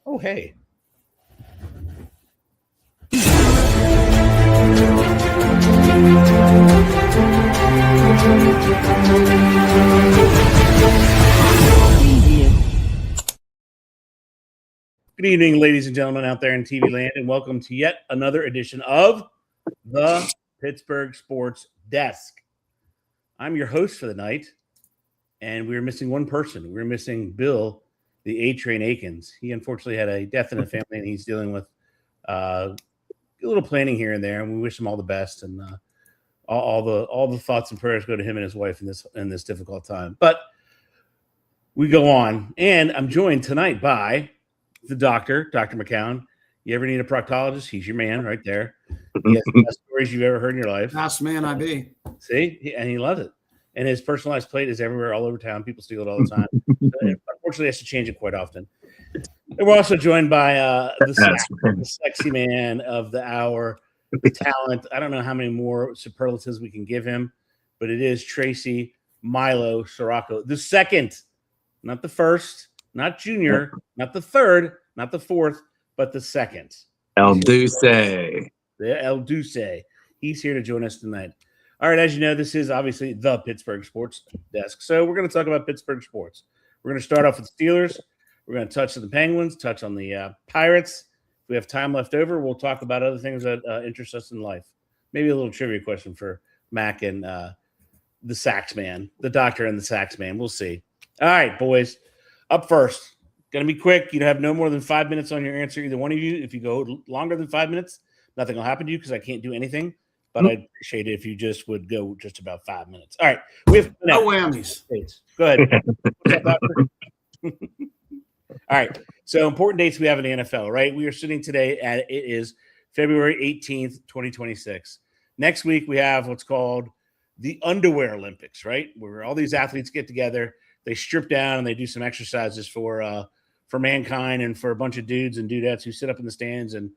Oh, hey. Good evening, ladies and gentlemen out there in TV land, and welcome to yet another edition of the Pittsburgh Sports Desk. I'm your host for the night, and we're missing one person. We're missing Bill, the A-Train Akins. He unfortunately had a death in the family, and he's dealing with a little planning here and there, and we wish him all the best, and all the thoughts and prayers go to him and his wife in this difficult time. But we go on, and I'm joined tonight by the doctor, Dr. McCown. You ever need a proctologist? He's your man right there. He has the best stories you've ever heard in your life. Best man I be. See? And he loves it. And his personalized plate is everywhere, all over town. People steal it all the time. Unfortunately, he has to change it quite often. And we're also joined by the sexy man of the hour, the talent. I don't know how many more superlatives we can give him, but it is Tracy Milo Sirocco, the second, not the first, not junior, not the third, not the fourth, but the second. El Duce. The El Duce. He's here to join us tonight. All right, as you know, this is obviously the Pittsburgh Sports Desk. So we're going to talk about Pittsburgh sports. We're going to start off with the Steelers. We're going to touch on the Penguins, touch on the Pirates. If we have time left over, we'll talk about other things that interest us in life. Maybe a little trivia question for Mac and the sax man, the doctor and the sax man. We'll see. All right, boys. Up first, going to be quick. You have no more than 5 minutes on your answer, either one of you. If you go longer than 5 minutes, nothing will happen to you because I can't do anything. But I'd appreciate it if you just would go just about 5 minutes. All right. We have no whammies. Go ahead. What's up, All right. So important dates we have in the NFL, right? We are sitting today at it is February 18th, 2026. Next week, we have what's called the Underwear Olympics, right? Where all these athletes get together. They strip down and they do some exercises for mankind and for a bunch of dudes and dudettes who sit up in the stands and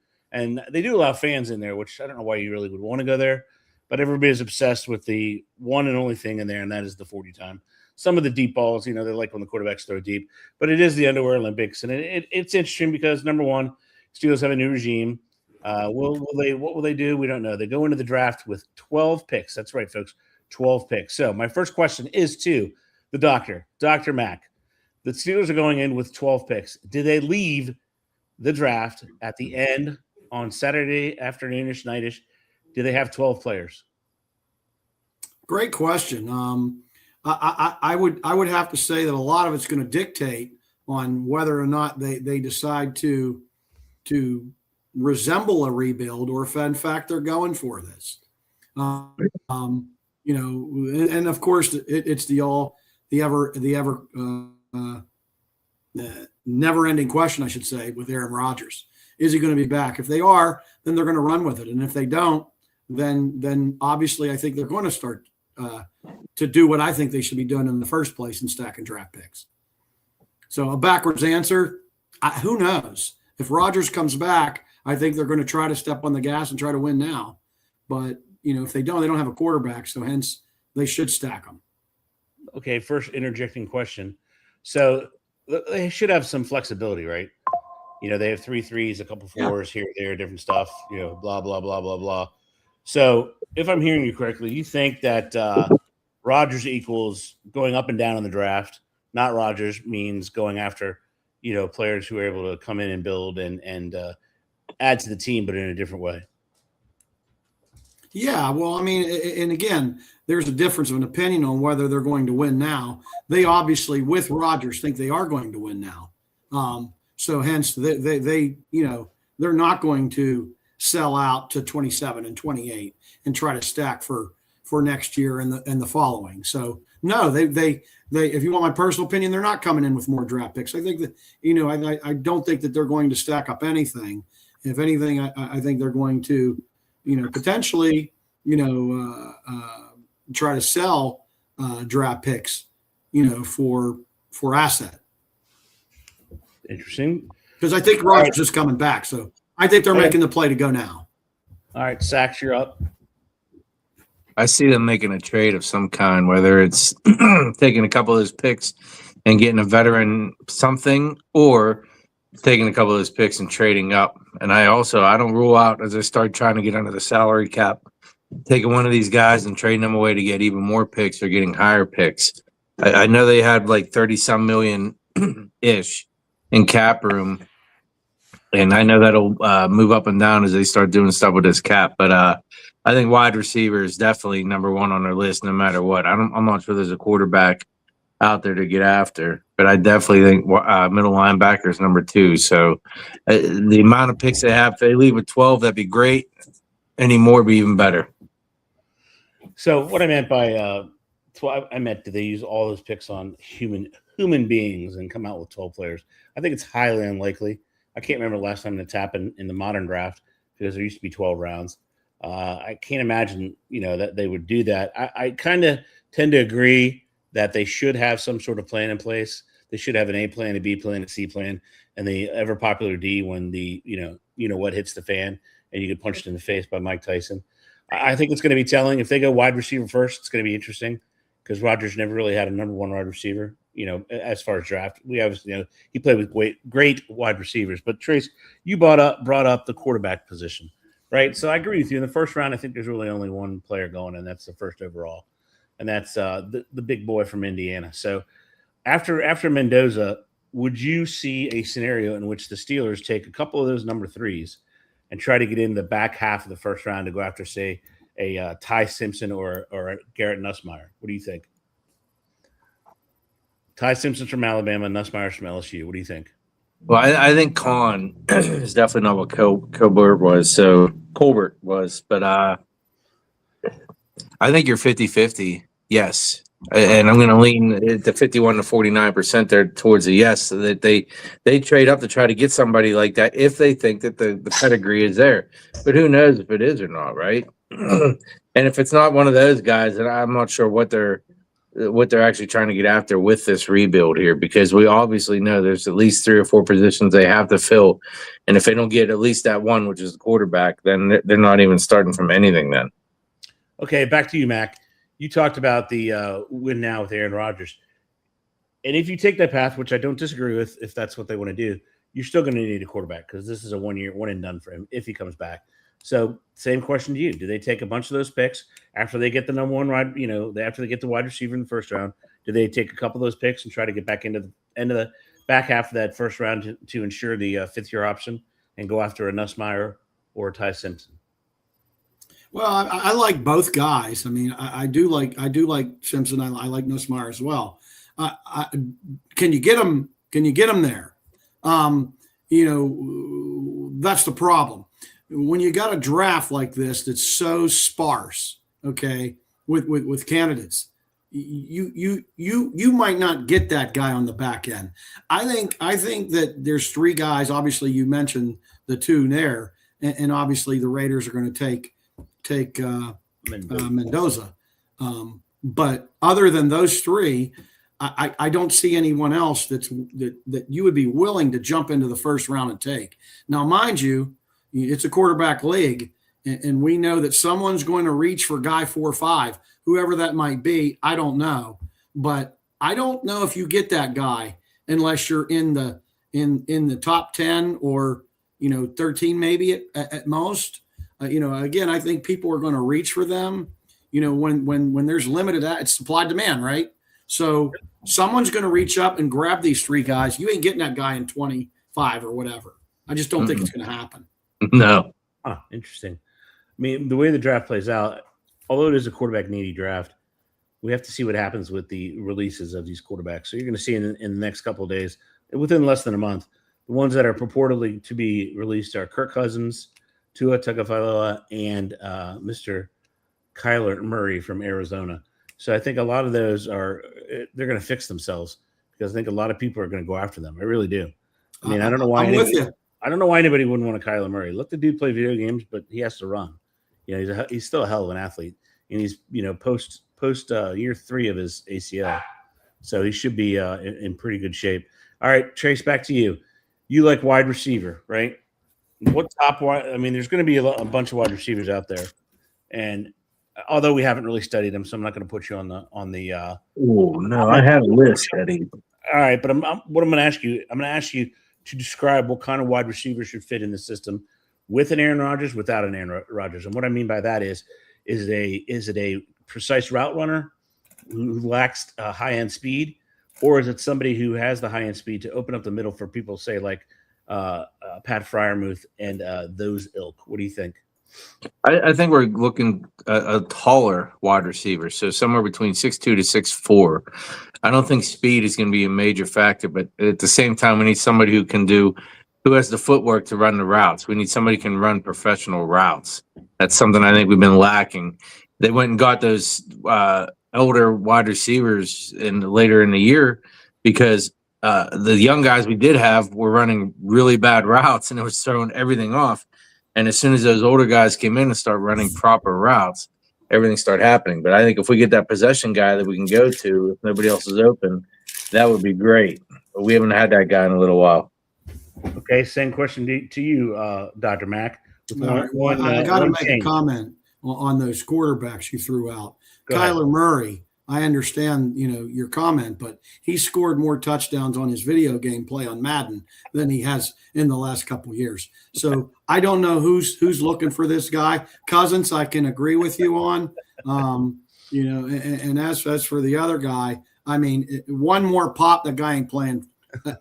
they do allow fans in there, which I don't know why you really would want to go there, but everybody's obsessed with the one and only thing in there, and that is the 40 time. Some of the deep balls, they like when the quarterbacks throw deep, but it is the Underwear Olympics, and it's interesting because number one, Steelers have a new regime. What will they do? We don't know. They go into the draft with 12 picks. That's right, folks, 12 picks. So my first question is to the doctor, Dr. Mack. The Steelers are going in with 12 picks. Do they leave the draft at the end on Saturday afternoonish, nightish? Do they have 12 players? Great question. I would have to say that a lot of it's going to dictate on whether or not they decide to resemble a rebuild or if in fact they're going for this. And of course it's the never-ending question, I should say, with Aaron Rodgers. Is he going to be back? If they are, then they're going to run with it. And if they don't, then obviously I think they're going to start to do what I think they should be doing in the first place and stacking draft picks. So a backwards answer, who knows? If Rodgers comes back, I think they're going to try to step on the gas and try to win now. But, if they don't have a quarterback, so hence they should stack them. Okay, first interjecting question. So they should have some flexibility, right? They have 3 threes, a couple fours here, there, different stuff, blah, blah, blah, blah, blah. So if I'm hearing you correctly, you think that Rodgers equals going up and down in the draft, not Rodgers means going after, players who are able to come in and build and add to the team, but in a different way. Yeah, well, I mean, and again, there's a difference of an opinion on whether they're going to win now. They obviously, with Rodgers, think they are going to win now. So hence, they're not going to sell out to 27 and 28 and try to stack for next year and the following. So no, they if you want my personal opinion, they're not coming in with more draft picks. I think that I don't think that they're going to stack up anything. If anything, I think they're going to potentially try to sell draft picks for asset. Interesting. Because I think Rodgers is coming back. So I think they're making the play to go now. All right, Sax, you're up. I see them making a trade of some kind, whether it's taking a couple of his picks and getting a veteran something, or taking a couple of those picks and trading up. And I don't rule out, as I start trying to get under the salary cap, taking one of these guys and trading them away to get even more picks or getting higher picks. I know they had like 30-some million ish in cap room. And I know that'll move up and down as they start doing stuff with this cap. But I think wide receiver is definitely number one on their list no matter what. I'm not sure there's a quarterback out there to get after, but I definitely think middle linebacker is number two. So the amount of picks they have, if they leave with 12, that'd be great. Any more would be even better. So what I meant by I meant, do they use all those picks on human beings and come out with 12 players? I think it's highly unlikely. I can't remember the last time that's happened in the modern draft because there used to be 12 rounds. I can't imagine, that they would do that. I kind of tend to agree that they should have some sort of plan in place. They should have an A plan, a B plan, a C plan, and the ever popular D when the, what hits the fan and you get punched in the face by Mike Tyson. I think it's going to be telling. If they go wide receiver first, it's going to be interesting because Rodgers never really had a number one wide receiver, as far as draft. We obviously, he played with great wide receivers. But Trace, you brought up the quarterback position, right? So I agree with you. In the first round, I think there's really only one player going, and that's the first overall. And that's the big boy from Indiana. So after Mendoza, would you see a scenario in which the Steelers take a couple of those number threes and try to get in the back half of the first round to go after, say, a Ty Simpson or a Garrett Nussmeier? What do you think? Ty Simpson's from Alabama, Nussmeier's from LSU. What do you think? Well, I think Con is definitely not what Colbert was. But I think you're 50-50. Yes. And I'm going to lean the 51 to 49% there towards a yes, so that they trade up to try to get somebody like that if they think that the pedigree is there. But who knows if it is or not, right? And if it's not one of those guys, then I'm not sure what they're actually trying to get after with this rebuild here, because we obviously know there's at least 3 or 4 positions they have to fill. And if they don't get at least that one, which is the quarterback, then they're not even starting from anything then. Okay, back to you, Mac. You talked about the win now with Aaron Rodgers. And if you take that path, which I don't disagree with, if that's what they want to do, you're still going to need a quarterback because this is a 1 year, one and done for him if he comes back. So same question to you. Do they take a bunch of those picks after they get the number one wide, after they get the wide receiver in the first round? Do they take a couple of those picks and try to get back into the end of the back half of that first round to ensure the fifth-year option and go after a Nussmeier or a Ty Simpson? Well, I like both guys. I mean, I do like Simpson. I like Nussmeier as well. Can you get them? Can you get them there? That's the problem. When you got a draft like this that's so sparse, okay, with candidates, you might not get that guy on the back end. I think that there's 3 guys. Obviously, you mentioned the 2 there, and obviously the Raiders are going to take Mendoza. But other than those 3, I don't see anyone else that you would be willing to jump into the first round and take. Now, mind you, it's a quarterback league, and we know that someone's going to reach for guy 4 or 5, whoever that might be. I don't know, but I don't know if you get that guy unless you're in the top 10 or 13 maybe at most. Again, I think people are going to reach for them. When there's limited, it's supply demand, right? So someone's going to reach up and grab these 3 guys. You ain't getting that guy in 25 or whatever. I just don't think it's going to happen. No. Interesting. I mean, the way the draft plays out, although it is a quarterback needy draft, we have to see what happens with the releases of these quarterbacks. So you're going to see in the next couple of days, within less than a month, the ones that are purportedly to be released are Kirk Cousins, Tua Tagovailoa, and Mr. Kyler Murray from Arizona. So I think a lot of those they're going to fix themselves because I think a lot of people are going to go after them. I really do. I mean, I don't know why. I don't know why anybody wouldn't want a Kyler Murray. Let the dude play video games, but he has to run. He's still a hell of an athlete, and he's post year 3 of his ACL, so he should be in pretty good shape. All right, Trace, back to you. You like wide receiver, right? What top wide? I mean, there's going to be a bunch of wide receivers out there, and although we haven't really studied them, so I'm not going to put you on the. Oh no, I have a list, Eddie. All right, but what I'm going to ask you, I'm going to ask you to describe what kind of wide receiver should fit in the system with an Aaron Rodgers, without an Aaron Rodgers. And what I mean by that is it a precise route runner who lacks high-end speed, or is it somebody who has the high-end speed to open up the middle for people, say, like Pat Freiermuth and those ilk? What do you think? I think we're looking at a taller wide receiver, so somewhere between 6'2" to 6'4". I don't think speed is going to be a major factor, but at the same time, we need somebody who has the footwork to run the routes. We need somebody who can run professional routes. That's something I think we've been lacking. They went and got those older wide receivers later in the year because the young guys we did have were running really bad routes, and it was throwing everything off. And as soon as those older guys came in and start running proper routes, everything started happening. But I think if we get that possession guy that we can go to, if nobody else is open, that would be great. But we haven't had that guy in a little while. Okay, same question to you, Dr. Mack. I got to make a comment on those quarterbacks you threw out. Kyler Murray, I understand, your comment, but he scored more touchdowns on his video game play on Madden than he has in the last couple of years. So I don't know who's looking for this guy. Cousins, I can agree with you on. And as for the other guy, I mean, one more pop, the guy ain't playing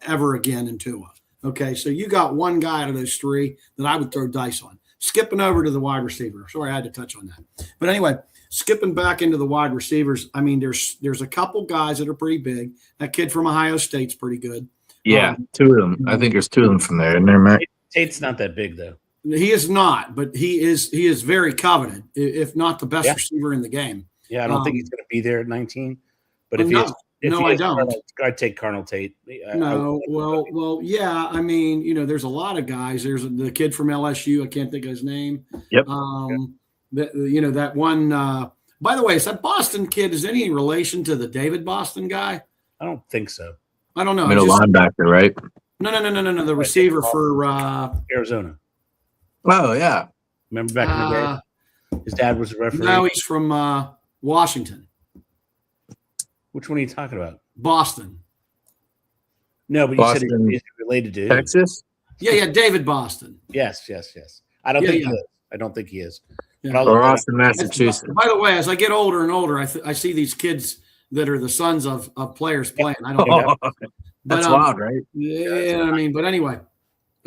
ever again in Tua. Okay, so you got one guy out of those three that I would throw dice on. Skipping over to the wide receiver. Sorry, I had to touch on that. But anyway, skipping back into the wide receivers, I mean, there's a couple guys that are pretty big. That kid from Ohio State's pretty good. Yeah, two of them. I think there's two of them from there, isn't there, Matt? Tate's not that big, though. He is not, but he is very coveted, if not the best receiver in the game. Yeah, I don't think he's going to be there at 19. But I don't. I'd take Carnal Tate. Well, yeah. I mean, there's a lot of guys. There's the kid from LSU. I can't think of his name. Yep. That one. By the way, is that Boston kid? Is any relation to the David Boston guy? I don't think so. I don't know. Middle linebacker, right? No. The receiver for Arizona. Oh yeah. Remember back in the day, his dad was a referee. No, he's from Washington. Which one are you talking about? Boston. No, but you said he's related to Texas. Yeah, David Boston. Yes. I don't think he is. I don't think he is. Yeah. Or Austin, Massachusetts. By the way, as I get older and older, I see these kids that are the sons of players playing. I don't know. That's wild, right? Yeah, I mean, but anyway,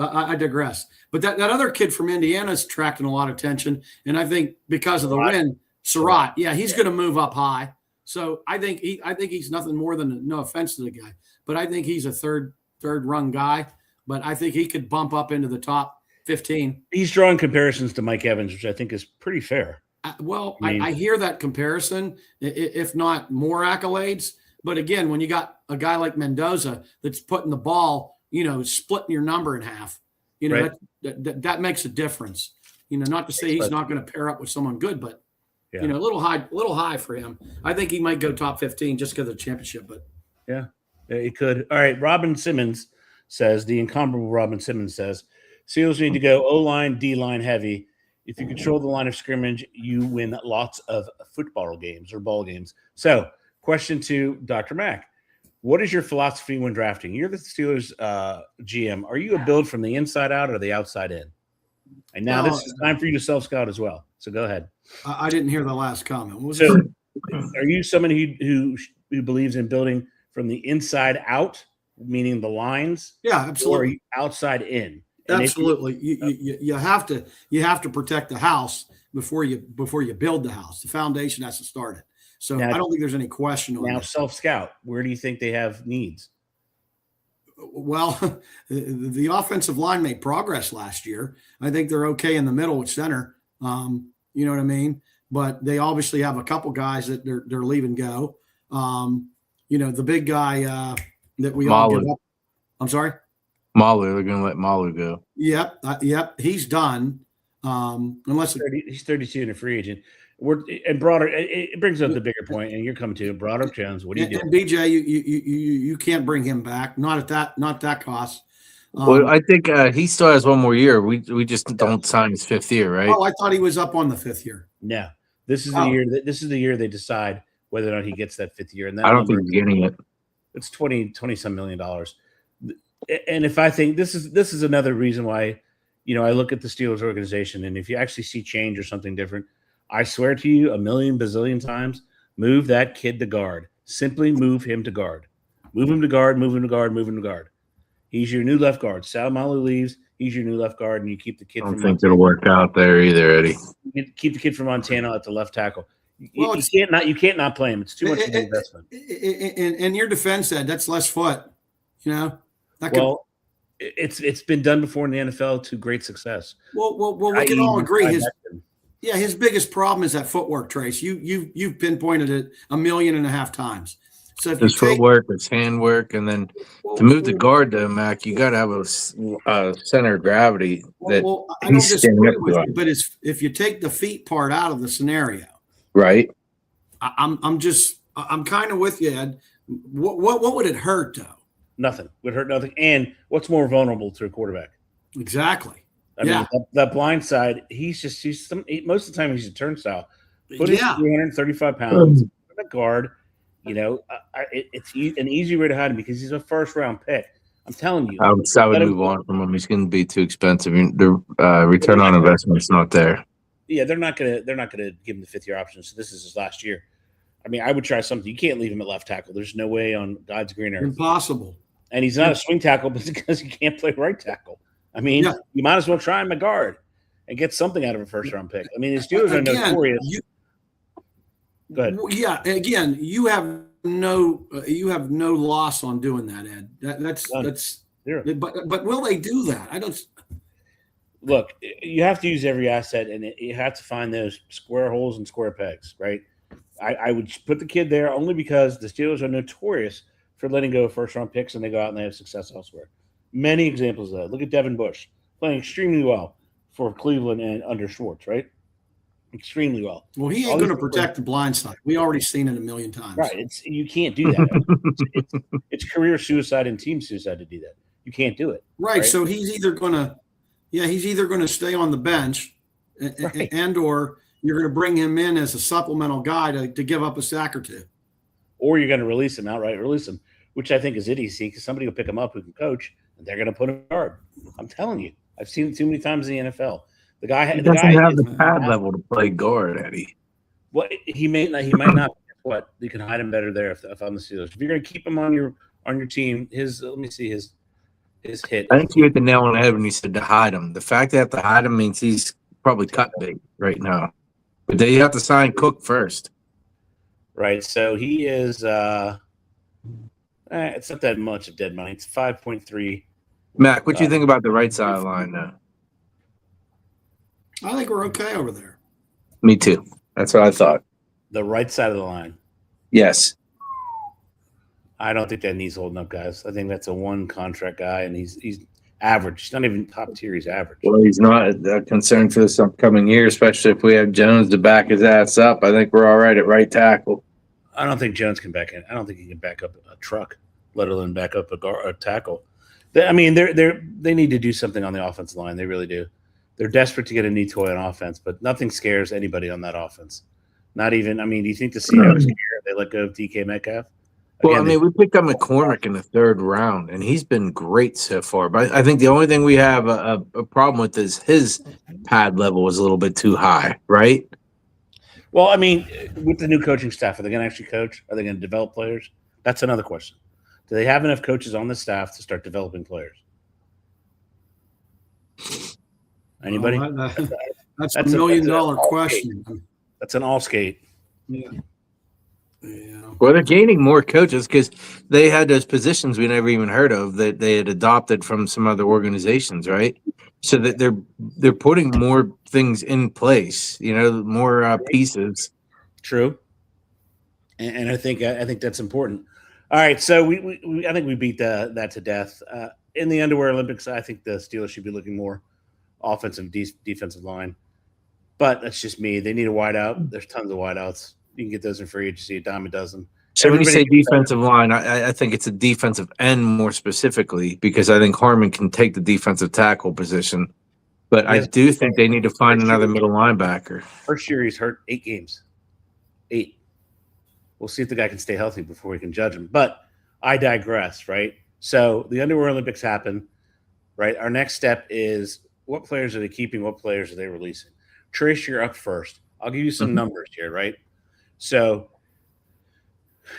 I digress. But that other kid from Indiana is attracting a lot of attention, and I think because of the win, Surratt, he's going to move up high. So I think he's nothing more than, no offense to the guy, but I think he's a third run guy. But I think he could bump up into the top 15. He's drawing comparisons to Mike Evans, which I think is pretty fair. I hear that comparison, if not more accolades. But again, when you got a guy like Mendoza that's putting the ball, splitting your number in half, right. that makes a difference. Not to say he's not going to pair up with someone good, but a little high for him. I think he might go top 15 just because of the championship. But yeah, he could. All right, Robin Simmons says, the incomparable Robin Simmons says, Seals need to go O-line, D-line heavy. If you control the line of scrimmage, you win lots of football games or ball games. So, question to Dr. Mack. What is your philosophy when drafting? You're the Steelers GM. Are you a build from the inside out or the outside in? And now this is time for you to self-scout as well. So go ahead. I didn't hear the last comment. What was so are you somebody who believes in building from the inside out, meaning the lines? Yeah, absolutely. Or are you outside in? Absolutely. You have to protect the house before you build the house. The foundation has to start it. So now, I don't think there's any question on that. Now self-scout, where do you think they have needs? Well, the offensive line made progress last year. I think they're okay in the middle with center. You know what I mean? But they obviously have a couple guys that they're leaving go. The big guy that we all give up. I'm sorry? Malu, they're going to let Malu go. Yep, he's done. Unless he's 32 and a free agent. And Broader, it brings up the bigger point, and you're coming to Broader Jones. What do you do? And BJ, you can't bring him back. Not that cost. Well, I think he still has one more year. We just don't sign his fifth year, right? Oh, I thought he was up on the fifth year. No, this is the year. This is the year they decide whether or not he gets that fifth year. And that I don't think he's getting it. It's $20 some million. And if I think this is another reason why, I look at the Steelers organization, and if you actually see change or something different, I swear to you, a million bazillion times, move that kid to guard. Simply move him to guard. Move him to guard. Move him to guard. Move him to guard. He's your new left guard. Sal Malu leaves. He's your new left guard, and you keep the kid. I don't think it'll work out there either, Eddie. Keep the kid from Montana at the left tackle. Well, you can't not play him. It's too much of an investment. In your defense, Ed, that's less foot. It's been done before in the NFL to great success. Well, we can all agree. His biggest problem is that footwork, Trace. You've pinpointed it 1.5 million times. So if his footwork, his handwork, and then to move the guard to Mac, you got to have a center of gravity that I don't disagree with you, but if you take the feet part out of the scenario, right? I'm kind of with you, Ed. What would it hurt though? Nothing would hurt nothing. And what's more vulnerable to a quarterback? Exactly. I mean, that blind side. Most of the time he's a turnstile. Put him 335 pounds. Put a guard. It's an easy way to hide him because he's a first-round pick. I'm telling you. I would move on from him. He's going to be too expensive. The return on investment's not there. Yeah, they're not gonna give him the fifth-year option. So this is his last year. I mean, I would try something. You can't leave him at left tackle. There's no way on God's green earth. Impossible. And he's not a swing tackle because he can't play right tackle. I mean, you might as well try him at guard and get something out of a first-round pick. I mean, the Steelers are notorious. Go ahead. Yeah, again, you have no loss on doing that, Ed. That's zero. But will they do that? I don't. Look, you have to use every asset, and you have to find those square holes and square pegs, right? I would put the kid there only because the Steelers are notorious for letting go of first-round picks, and they go out and they have success elsewhere. Many examples of that. Look at Devin Bush playing extremely well for Cleveland and under Schwartz, right? Extremely well. Well, he ain't going to protect the blind side. We already seen it 1,000,000 times. Right. You can't do that. it's career suicide and team suicide to do that. You can't do it. Right. So he's either going to stay on the bench, and or you're going to bring him in as a supplemental guy to give up a sack or two. Or you're going to release him outright, which I think is idiocy because somebody will pick him up who can coach, and they're going to put him guard. I'm telling you, I've seen it too many times in the NFL. The guy doesn't have the pad level to play guard, Eddie. Well, he might not. What you can hide him better there if I'm the Steelers. If you're going to keep him on your team, let me see his hit. I think you hit the nail on the head when you said to hide him. The fact they have to hide him means he's probably cut bait right now. But they have to sign Cook first. Right. So he is. It's not that much of dead money. It's 5.3. Mac, what do you think about the right side of the line now? I think we're okay over there. Me too. That's what I thought. The right side of the line. Yes. I don't think that needs holding up, guys. I think that's a one contract guy, and he's average. He's not even top tier. He's average. Well, he's not a concern for this upcoming year, especially if we have Jones to back his ass up. I think we're all right at right tackle. I don't think Jones can back in. I don't think he can back up a truck, let alone back up a tackle. They need to do something on the offensive line. They really do. They're desperate to get a new toy on offense, but nothing scares anybody on that offense. Not even. I mean, do you think the Seahawks care they let go of DK Metcalf? Again, we picked up McCormick in the third round, and he's been great so far. But I think the only thing we have a problem with is his pad level was a little bit too high, right? Well, I mean, with the new coaching staff, are they going to actually coach? Are they going to develop players? That's another question. Do they have enough coaches on the staff to start developing players? Anybody? That's a $1 million question. That's an all skate. Yeah. Well, they're gaining more coaches because they had those positions we never even heard of that they had adopted from some other organizations, right? So that they're putting more things in place, more pieces. True, and I think that's important. All right, so I think we beat that to death in the underwear Olympics. I think the Steelers should be looking more offensive, defensive line, but that's just me. They need a wideout. There's tons of wideouts. You can get those in free agency, a dime a dozen. So when you say defensive line, I think it's a defensive end more specifically because I think Harmon can take the defensive tackle position. But I do think they need to find another middle linebacker. First year he's hurt 8 games. 8. We'll see if the guy can stay healthy before we can judge him. But I digress, right? So the Underwear Olympics happen, right? Our next step is what players are they keeping? What players are they releasing? Trace, you're up first. I'll give you some numbers here, right? So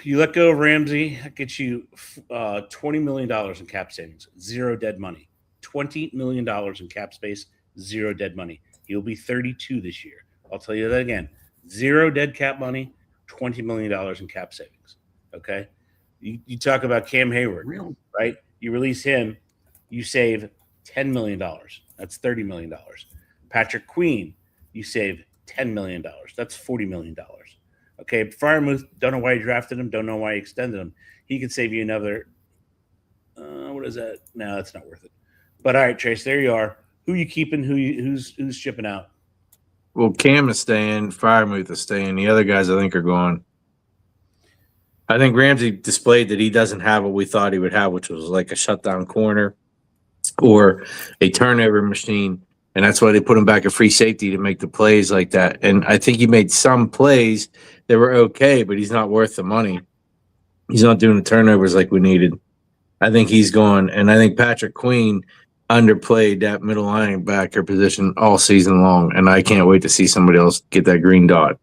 you let go of Ramsey, that gets you $20 million in cap savings, zero dead money. $20 million in cap space, zero dead money. He'll be 32 this year. I'll tell you that again. Zero dead cap money, $20 million in cap savings. Okay? You talk about Cam Hayward, right? You release him, you save $10 million. That's $30 million. Patrick Queen, you save $10 million. That's $40 million. Okay, Freiermuth, don't know why you drafted him, don't know why you extended him. He could save you another, what is that? No, that's not worth it. But all right, Trace, there you are. Who you keeping? Who's shipping out? Well, Cam is staying. Freiermuth is staying. The other guys, I think, are gone. I think Ramsey displayed that he doesn't have what we thought he would have, which was like a shutdown corner or a turnover machine. And that's why they put him back at free safety to make the plays like that. And I think he made some plays that were okay, but he's not worth the money. He's not doing the turnovers like we needed. I think he's gone. And I think Patrick Queen underplayed that middle linebacker position all season long. And I can't wait to see somebody else get that green dot.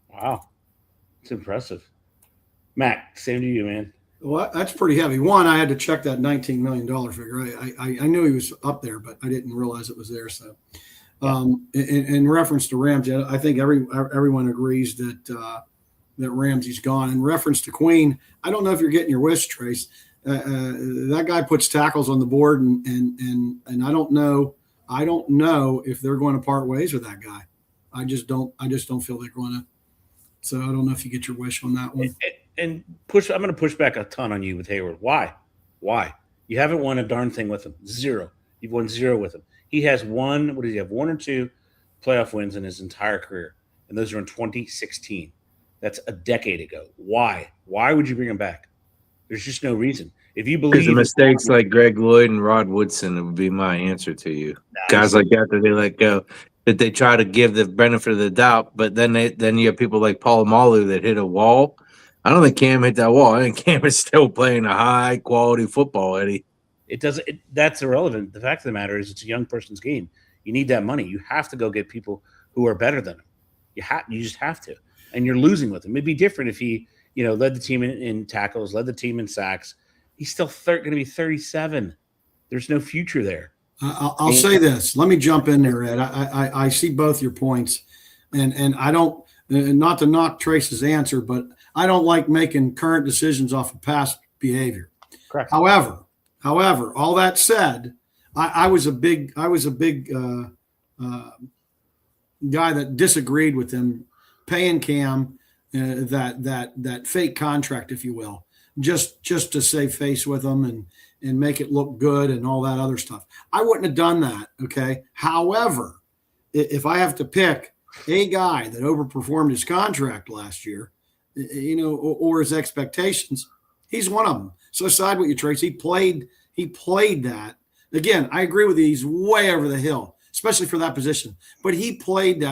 Wow. It's impressive. Matt, same to you, man. Well, that's pretty heavy. One, I had to check that $19 million figure. I knew he was up there, but I didn't realize it was there. So, in reference to Ramsey, I think everyone agrees that Ramsey's gone. In reference to Queen, I don't know if you're getting your wish, Trace. That guy puts tackles on the board, and I don't know if they're going to part ways with that guy. I just don't feel they're going to. So I don't know if you get your wish on that one. And I'm going to push back a ton on you with Hayward. Why? You haven't won a darn thing with him. Zero. You've won zero with him. He has one. What does he have? One or two playoff wins in his entire career, and those are in 2016. That's a decade ago. Why? Why would you bring him back? There's just no reason. If you believe the mistakes like Greg Lloyd and Rod Woodson, it would be my answer to you. Guys like that they let go, that they try to give the benefit of the doubt, but then you have people like Paul Malu that hit a wall. I don't think Cam hit that wall. I think Cam is still playing a high quality football, Eddie. That's irrelevant. The fact of the matter is it's a young person's game. You need that money. You have to go get people who are better than him. You just have to. And you're losing with him. It'd be different if he, led the team in tackles, led the team in sacks. He's still going to be 37. There's no future there. I'll say this. Let me jump in there, Ed. I see both your points, and I don't, not to knock Trace's answer, but I don't like making current decisions off of past behavior. Correct. However, all that said, I was a big guy that disagreed with him paying Cam that fake contract, if you will, just to save face with him and make it look good and all that other stuff. I wouldn't have done that. Okay. However, if I have to pick a guy that overperformed his contract last year, or his expectations, he's one of them. So side with you, Trace. He played that. Again, I agree with you. He's way over the hill, especially for that position. But he played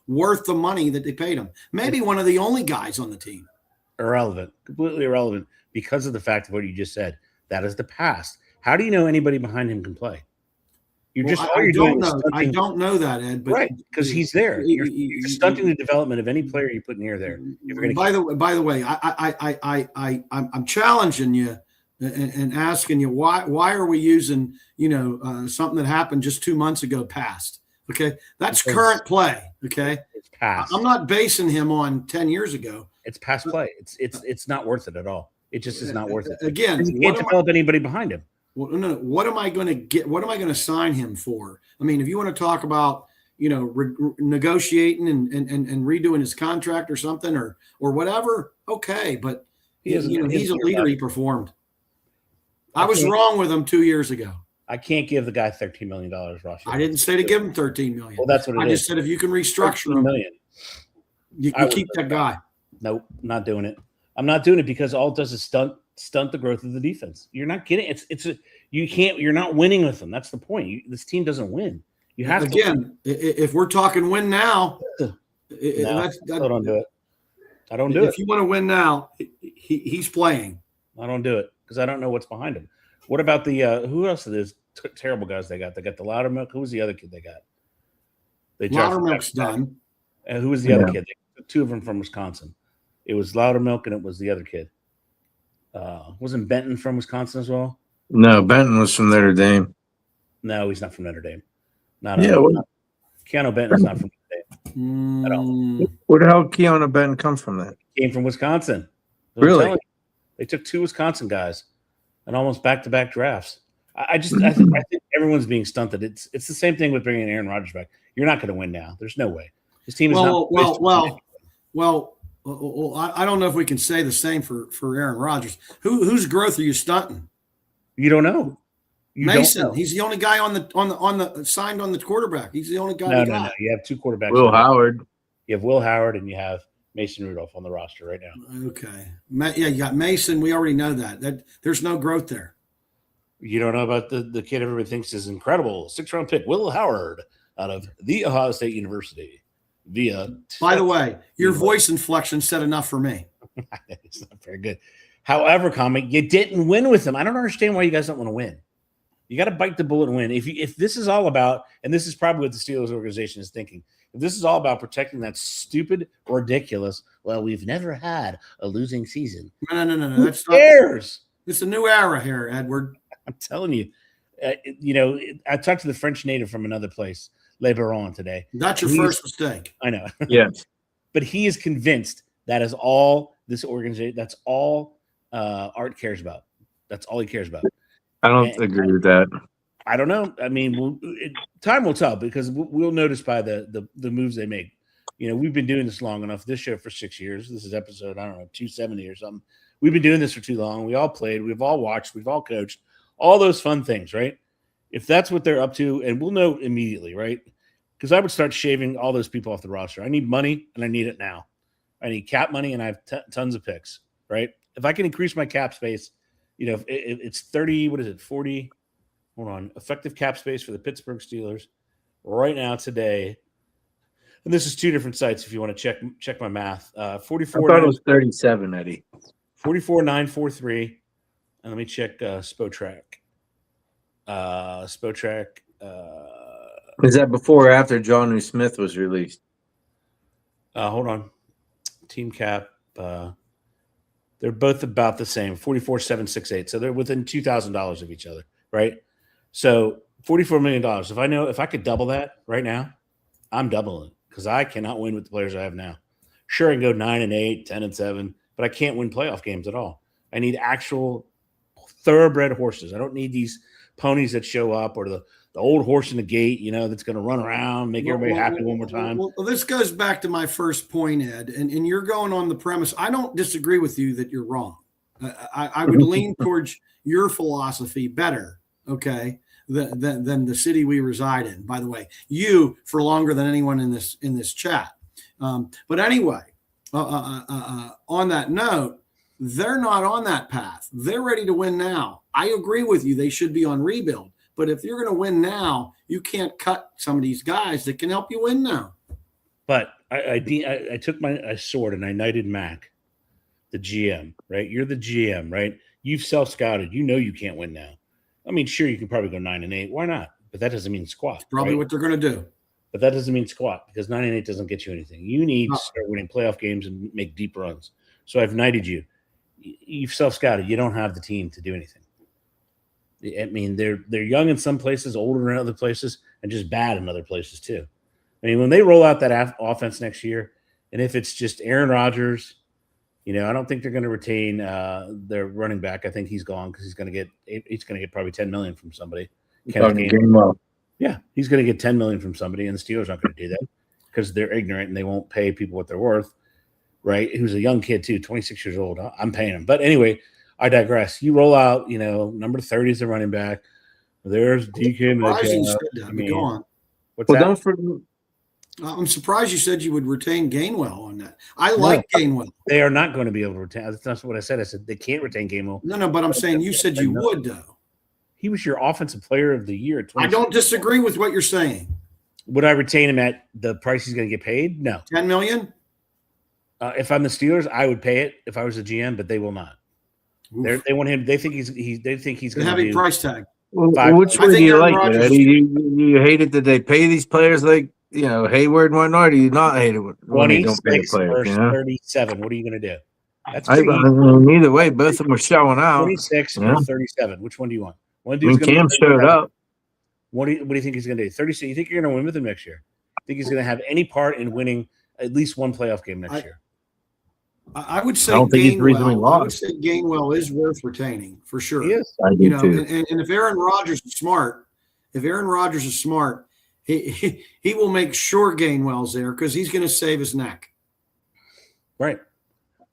worth the money that they paid him. Maybe one of the only guys on the team. Irrelevant, completely irrelevant because of the fact of what you just said. That is the past. How do you know anybody behind him can play? I don't know that, Ed. But right, because he's there. You're stunting the development of any player you put near there. By the way, I'm challenging you and asking you why are we using something that happened just 2 months ago past? Okay, that's current play. Okay, it's past. I'm not basing him on 10 years ago. It's past play. It's not worth it at all. It just is not worth it. Again, you can't develop anybody behind him. Well, no. What am I going to get? What am I going to sign him for? I mean, if you want to talk about, negotiating and redoing his contract or something or whatever, okay. But he's a leader. He performed. I was wrong with him 2 years ago. I can't give the guy $13 million, Ross. I didn't say to give him $13 million. Well, that's what I just said if you can restructure him, you can keep that guy. Nope, not doing it. I'm not doing it because all it does is stunt the growth of the defense. You're not getting you're not winning with them. That's the point. This team doesn't win. You have to. If we're talking win now, I don't do it. I don't do it. If you want to win now, he's playing. I don't do it because I don't know what's behind them. What about the who else are those terrible guys they got? They got the Loudermilk. Who was the other kid they got? They Loudermilk's done. And who was the other kid? They took two of them from Wisconsin. It was Loudermilk and it was the other kid. Wasn't Benton from Wisconsin as well? No, Benton was from Notre Dame. No, he's not from Notre Dame. Keanu Benton's not from Notre Dame at all. Where the hell Keanu Benton come from? That came from Wisconsin. Really? They took two Wisconsin guys and almost back-to-back drafts. I think everyone's being stunted. It's the same thing with bringing Aaron Rodgers back. You're not going to win now. There's no way. His team is not. Well, I don't know if we can say the same for Aaron Rodgers. Whose growth are you stunting? You don't know. Mason. He's the only guy on the signed on the quarterback. He's the only guy. No. You have two quarterbacks. Will Howard. You have Will Howard and you have Mason Rudolph on the roster right now. Okay. You got Mason. We already know that there's no growth there. You don't know about the kid everybody thinks is incredible. 6th-round pick, Will Howard out of the Ohio State University. By the way, your voice inflection said enough for me. It's not very good. However, Comic, you didn't win with him. I don't understand why you guys don't want to win. You got to bite the bullet and win. If this is all about, and this is probably what the Steelers organization is thinking, if this is all about protecting that stupid, ridiculous, well, we've never had a losing season. No. Who cares? It's a new era here, Edward. I'm telling you. I talked to the French native from another place, Le Baron, today. That's your first mistake. I know. Yes. But he is convinced that is all this organization, that's all Art cares about. That's all he cares about. I don't agree with that. I don't know. I mean, time will tell because we'll notice by the moves they make. We've been doing this long enough. This show for 6 years. This is episode, 270 or something. We've been doing this for too long. We all played. We've all watched. We've all coached. All those fun things, right? If that's what they're up to, and we'll know immediately, right? Because I would start shaving all those people off the roster. I need money, and I need it now. I need cap money, and I have tons of picks, right? If I can increase my cap space, if it's 30, what is it, 40? Hold on. Effective cap space for the Pittsburgh Steelers right now today. And this is two different sites if you want to check my math. 44. I thought it was 37, Eddie. 44,943. And let me check Spotrac. Spotrac. Is that before or after Jonnu Smith was released? Hold on. Team cap. They're both about the same, 44,768. So they're within $2,000 of each other, right? So $44 million. If I could double that right now, I'm doubling it because I cannot win with the players I have now. Sure, I can go 9-8, 10-7, but I can't win playoff games at all. I need actual thoroughbred horses. I don't need these ponies that show up or the old horse in the gate, that's going to run around, make everybody happy one more time. Well, this goes back to my first point, Ed, and you're going on the premise. I don't disagree with you that you're wrong. I would lean towards your philosophy better, okay, than the city we reside in. By the way, you for longer than anyone in this chat. But anyway, on that note, they're not on that path. They're ready to win now. I agree with you. They should be on rebuild. But if you're going to win now, you can't cut some of these guys that can help you win now. But I took my sword and I knighted Mac, the GM, right? You're the GM, right? You've self-scouted. You can't win now. I mean, sure, you can probably go 9-8. Why not? But that doesn't mean squat. It's probably what they're going to do. But that doesn't mean squat because 9-8 doesn't get you anything. You need to start winning playoff games and make deep runs. So I've knighted you. You've self-scouted. You don't have the team to do anything. I mean, they're young in some places, older in other places, and just bad in other places too. I mean, when they roll out that offense next year, and if it's just Aaron Rodgers, I don't think they're going to retain their running back. I think he's gone because he's going to get probably $10 million from somebody. Yeah, he's going to get $10 million from somebody, and the Steelers aren't going to do that because they're ignorant and they won't pay people what they're worth. Right? Who's a young kid too, 26 years old. I'm paying him, but anyway. I digress. You roll out, number 30 is the running back. There's DK Metcalf. What's that? I'm surprised you said you would retain Gainwell on that. I like Gainwell. They are not going to be able to retain. That's not what I said. I said they can't retain Gainwell. No, but I'm saying you said you would, though. He was your offensive player of the year. I don't disagree with what you're saying. Would I retain him at the price he's going to get paid? No. $10 million? If I'm the Steelers, I would pay it if I was a GM, but they will not. They want him. They think he's The going to heavy do price tag. Well, which I way do think you Aaron like it, Rodgers- Eddie? You hate it that they pay these players like Hayward and whatnot, or do you not hate it when they don't pay the 26 players? versus 37. What are you going to do? That's I pretty easy. mean, either way, both of them are showing out. 26 Yeah. or 37. Which one do you want? One I dude's mean, going to Cam showed up. What do you think he's going to do? 36. You think you're going to win with him next year? Think he's going to have any part in winning at least one playoff game next year? I would say I don't think he's the reason we Gainwell. I would lost. say Gainwell is worth retaining for sure. He is. I do too. And if Aaron Rodgers is smart, he will make sure Gainwell's there because he's going to save his neck. Right.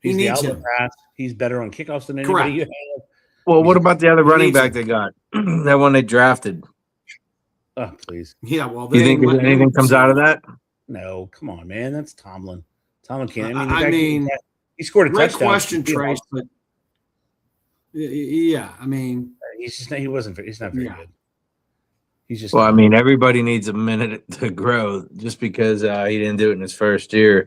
He He's the needs outlet him. pass. He's better on kickoffs than anybody Correct. you have. Well, what about the other running needs back him. they got? That one they drafted. Oh, please. Yeah, well, Do you think anything comes out of that? No, come on, man. That's Tomlin. Tomlin can't. I mean, he scored a great touchdown. question, Trace. But yeah, I mean, He's just not, he's not very good. He's just Well, I mean, everybody needs a minute to grow. Just because he didn't do it in his first year,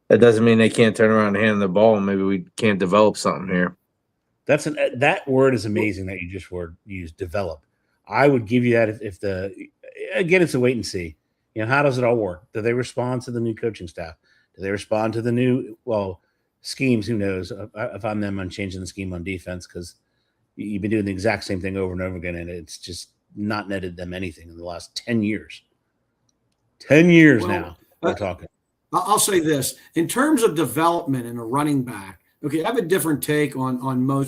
that doesn't mean they can't turn around and hand the ball. Maybe we can't develop something here. That word is amazing that you just used, develop. I would give you that if again, it's a wait and see. How does it all work? Do they respond to the new coaching staff? Do they respond to the new schemes? Who knows? If I'm them, I'm changing the scheme on defense because you've been doing the exact same thing over and over again, and it's just not netted them anything in the last 10 years. 10 years now we're talking. I'll say this. In terms of development in a running back, okay, I have a different take on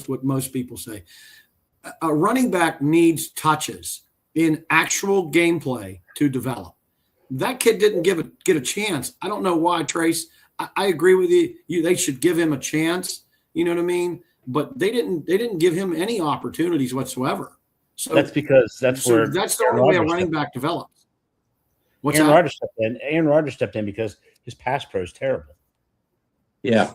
what most people say. A running back needs touches in actual gameplay to develop. That kid didn't get a chance. I don't know why, Trace. I agree with you. They should give him a chance. You know what I mean? But they didn't give him any opportunities whatsoever. So that's because that's the only way a running back develops. Aaron Rodgers stepped in because his pass pro is terrible. Yeah,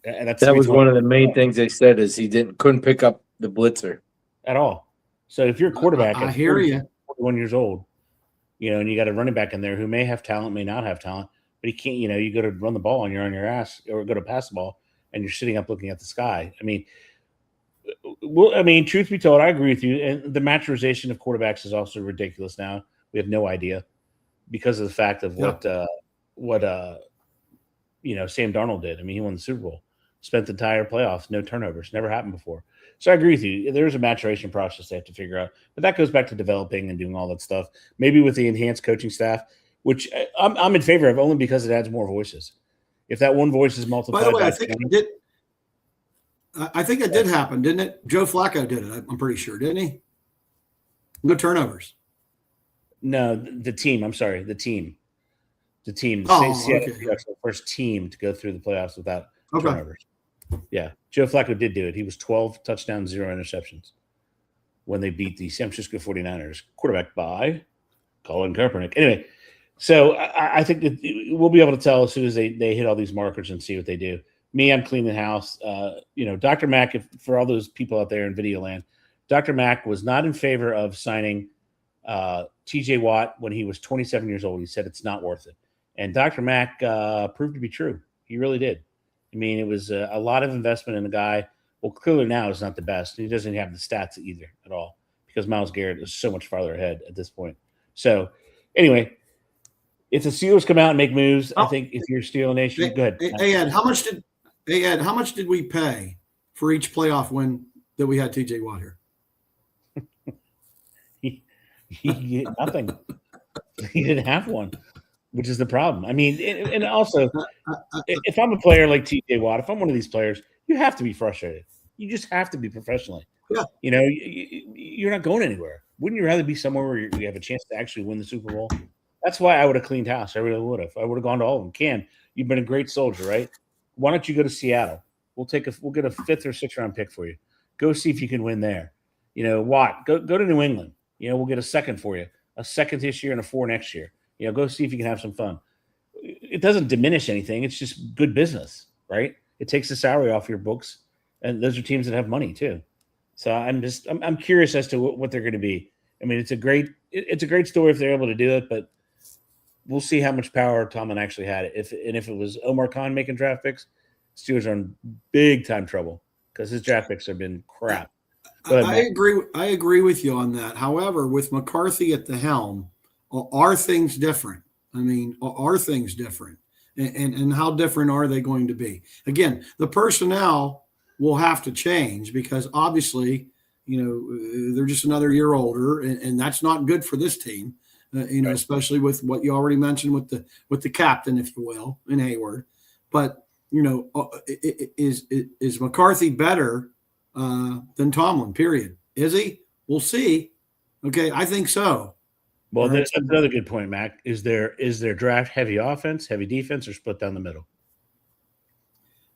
and that was one of the main things they said is he couldn't pick up the blitzer at all. So if you're a quarterback, I hear you. 41 years old, and you got a running back in there who may have talent, may not have talent, but he can't. You go to run the ball and you're on your ass, or go to pass the ball and you're sitting up looking at the sky. I mean, truth be told, I agree with you. And the maturization of quarterbacks is also ridiculous now. We have no idea because of the fact of what Sam Darnold did. I mean, he won the Super Bowl, spent the entire playoffs, no turnovers, never happened before. So I agree with you. There's a maturation process they have to figure out, but that goes back to developing and doing all that stuff. Maybe with the enhanced coaching staff, which I'm in favor of only because it adds more voices. If that one voice is multiplied, by the way, I think it did happen, didn't it? Joe Flacco did it. I'm pretty sure, didn't he? No turnovers. No, the team. I'm sorry, the team. The team. Okay. The first team to go through the playoffs without turnovers. Yeah, Joe Flacco did do it. He was 12 touchdowns, 0 interceptions when they beat the San Francisco 49ers, quarterback by Colin Kaepernick. Anyway, so I think that we'll be able to tell as soon as they hit all these markers and see what they do. Me, I'm cleaning house. Dr. Mack, for all those people out there in video land, Dr. Mack was not in favor of signing TJ Watt when he was 27 years old. He said it's not worth it. And Dr. Mack proved to be true. He really did. I mean, it was a lot of investment in the guy. Well, clearly now is not the best. He doesn't have the stats either at all because Myles Garrett is so much farther ahead at this point. So, anyway, if the Steelers come out and make moves, I think if you're Steeler Nation, go ahead. Hey, Ed, how much did we pay for each playoff win that we had TJ Watt here? He nothing. He didn't have one, which is the problem. I mean, and also, if I'm a player like TJ Watt, if I'm one of these players, you have to be frustrated. You just have to be professionally. Yeah. You're not going anywhere. Wouldn't you rather be somewhere where you have a chance to actually win the Super Bowl? That's why I would have cleaned house. I really would have. I would have gone to all of them. Ken, you've been a great soldier, right? Why don't you go to Seattle? We'll get a 5th or 6th round pick for you. Go see if you can win there. Watt, go to New England. We'll get a 2nd for you, a 2nd this year and a 4 next year. Go see if you can have some fun. It doesn't diminish anything. It's just good business, right? It takes the salary off your books, and those are teams that have money too. So I'm curious as to what they're going to be. I mean, it's a great story if they're able to do it, but we'll see how much power Tomlin actually had. If it was Omar Khan making draft picks, Steelers are in big time trouble. because his draft picks have been crap. I agree. I agree with you on that. However, with McCarthy at the helm, are things different? I mean, are things different? And how different are they going to be? Again, the personnel will have to change because obviously, they're just another year older, and that's not good for this team. Especially with what you already mentioned with the captain, if you will, in Hayward. But is McCarthy better than Tomlin? Period. Is he? We'll see. Okay, I think so. Well, that's another good point, Mac. Is there draft heavy offense, heavy defense, or split down the middle?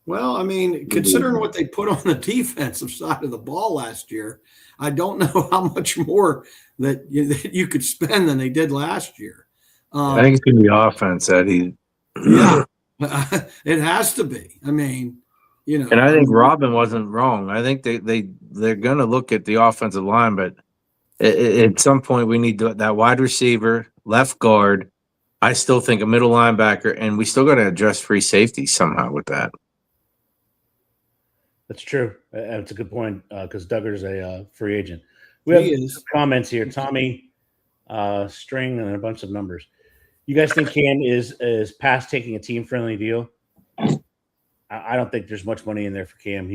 Well, I mean, considering what they put on the defensive side of the ball last year, I don't know how much more that you could spend than they did last year. I think it's going to be offense, Eddie. Yeah, it has to be. I mean, And I think Robin wasn't wrong. I think they're going to look at the offensive line, but at some point we need that wide receiver, left guard. I still think a middle linebacker, and we still got to address free safety somehow with that. That's true. That's a good point because Duggar's a free agent. We have some comments here. Tommy, string, and a bunch of numbers. You guys think Cam is past taking a team-friendly deal? I don't think there's much money in there for Cam.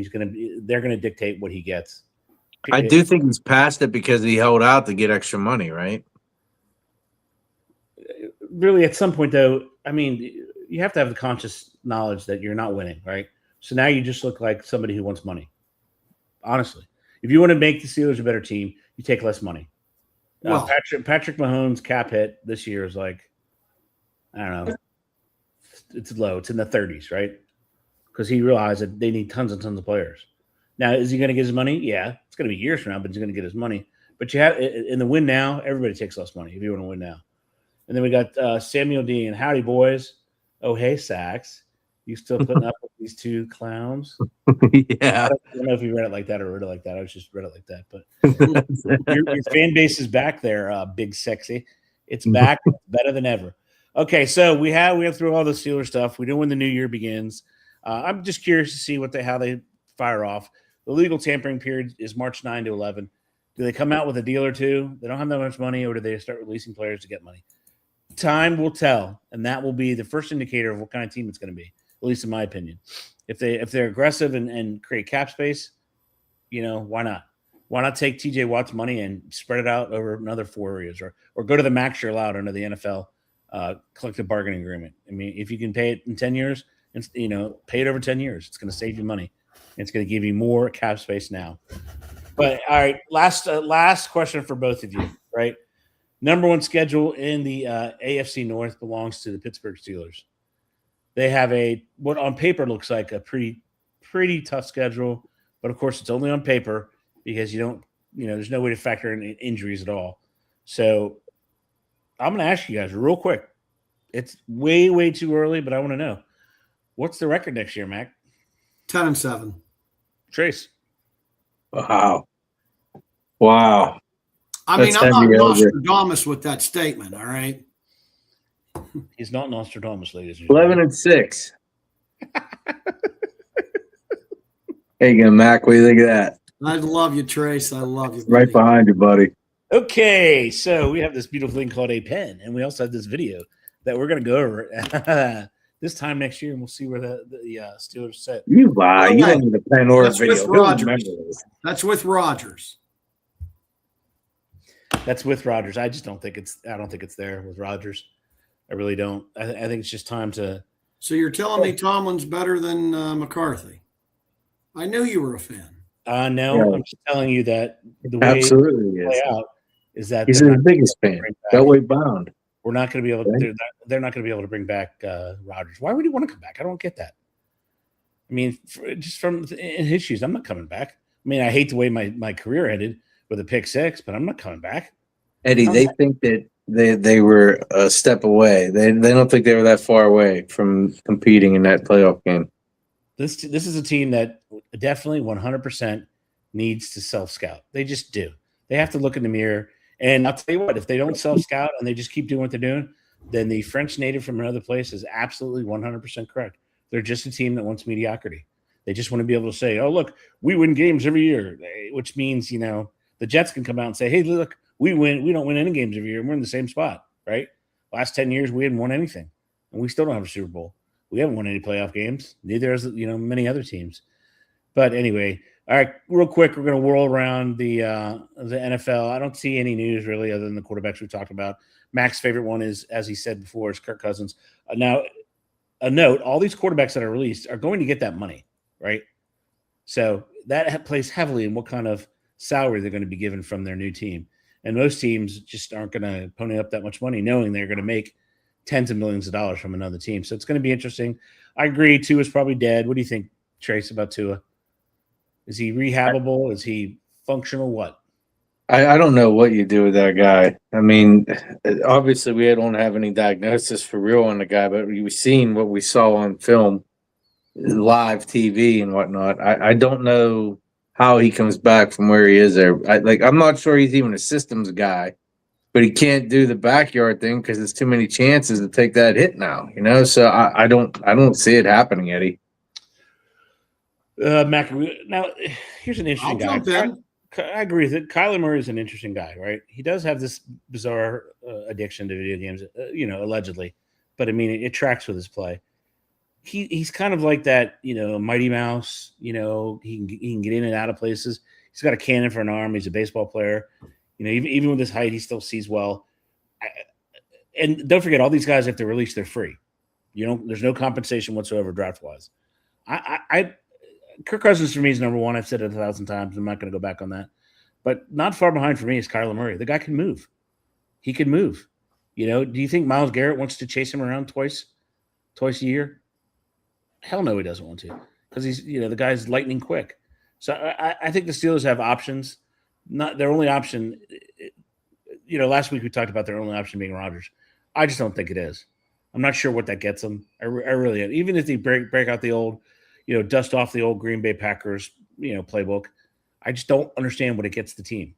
They're gonna dictate what he gets. I do think he's past it because he held out to get extra money, right? Really, at some point, though, I mean, you have to have the conscious knowledge that you're not winning, right? So now you just look like somebody who wants money. Honestly, if you want to make the Steelers a better team, you take less money. Well, Patrick Mahomes' cap hit this year is like, I don't know, it's low. It's in the 30s, right? Because he realized that they need tons and tons of players. Now, is he going to get his money? Yeah, it's going to be years from now, but he's going to get his money. But you have in the win now, everybody takes less money if you want to win now. And then we got Samuel Dean. Howdy, boys. Oh, hey, Sax. You still putting up with these two clowns? Yeah. I don't know if you read it like that or read it like that. I was just read it like that. But your fan base is back there, big sexy. It's back. It's better than ever. Okay, so we have through all the Steelers stuff. We know when the new year begins. I'm just curious to see how they fire off. The legal tampering period is March 9 to 11. Do they come out with a deal or two? They don't have that much money, or do they start releasing players to get money? Time will tell, and that will be the first indicator of what kind of team it's going to be, at least in my opinion. If they're aggressive and create cap space, why not? Why not take TJ Watt's money and spread it out over another 4 years, or go to the max you're allowed under the NFL collective bargaining agreement? I mean, if you can pay it in 10 years, pay it over 10 years. It's going to save you money. It's going to give you more cap space now. But all right, last question for both of you, right? Number one schedule in the AFC North belongs to the Pittsburgh Steelers. They have what on paper looks like a pretty tough schedule, but of course it's only on paper because there's no way to factor in injuries at all. So I'm going to ask you guys real quick. It's way, way too early, but I want to know, what's the record next year, Mac? 10-7. Trace. Wow. I mean, I'm not Nostradamus with that statement, all right? He's not Nostradamus, ladies and gentlemen. 11-6. Hey, again, Mac, what do you think of that? I love you, Trace. I love you. Buddy. Right behind you, buddy. Okay, so we have this beautiful thing called a pen, and we also have this video that we're going to go over this time next year, and we'll see where the Steelers sit. You lie. You don't need a pen or a video. With Rodgers. That's with Rodgers. That's with Rodgers. I don't think it's there with Rodgers. I really don't. I think it's just time to. So you're telling me Tomlin's better than McCarthy? I knew you were a fan. No, yeah. I'm just telling you that the way absolutely it play out is that he's the biggest fan. That way bound. We're not going to be able to. They're not going to be able to bring back Rodgers. Why would he want to come back? I don't get that. I mean, just from in his shoes, I'm not coming back. I mean, I hate the way my career ended with a pick six, but I'm not coming back. Eddie, they think that they were a step away. They don't think they were that far away from competing in that playoff game. This is a team that definitely 100% needs to self-scout. They just do. They have to look in the mirror. And I'll tell you what, if they don't self-scout and they just keep doing what they're doing, then the French native from another place is absolutely 100% correct. They're just a team that wants mediocrity. They just want to be able to say, "Oh, look, we win games every year," which means the Jets can come out and say, "Hey, look, we win. We don't win any games every year. We're in the same spot, right? Last 10 years, we hadn't won anything, and we still don't have a Super Bowl. We haven't won any playoff games. Neither has many other teams. But anyway, all right, real quick, we're going to whirl around the NFL. I don't see any news really other than the quarterbacks we talked about. Mac's favorite one is, as he said before, is Kirk Cousins. Now, a note: all these quarterbacks that are released are going to get that money, right? So that plays heavily in what kind of salary they're going to be given from their new team. And most teams just aren't going to pony up that much money, knowing they're going to make tens of millions of dollars from another team. So it's going to be interesting. I agree. Tua's probably dead. What do you think, Trace, about Tua? Is he rehabable? Is he functional? What? I don't know what you do with that guy. I mean, obviously we don't have any diagnosis for real on the guy, but we've seen what we saw on film, live TV and whatnot. I don't know how he comes back from where he is there. I'm not sure he's even a systems guy, but he can't do the backyard thing because there's too many chances to take that hit now. So I don't see it happening, Eddie. Mac, now here's an interesting guy. I agree with it. Kyler Murray is an interesting guy, right? He does have this bizarre addiction to video games, allegedly, but I mean it tracks with his play. He's kind of like that, Mighty Mouse. He can get in and out of places. He's got a cannon for an arm. He's a baseball player. Even with his height, he still sees well. And don't forget, all these guys, if they're released, they're free. There's no compensation whatsoever draft wise. Kirk Cousins for me is number one. I've said it 1,000 times. I'm not going to go back on that. But not far behind for me is Kyler Murray. The guy can move. He can move. Do you think Myles Garrett wants to chase him around twice a year? Hell no, he doesn't want to, because he's the guy's lightning quick. So I think the Steelers have options. Not their only option. Last week we talked about their only option being Rodgers. I just don't think it is. I'm not sure what that gets them. I really am. Even if they break out the old, dust off the old Green Bay Packers, playbook, I just don't understand what it gets the team,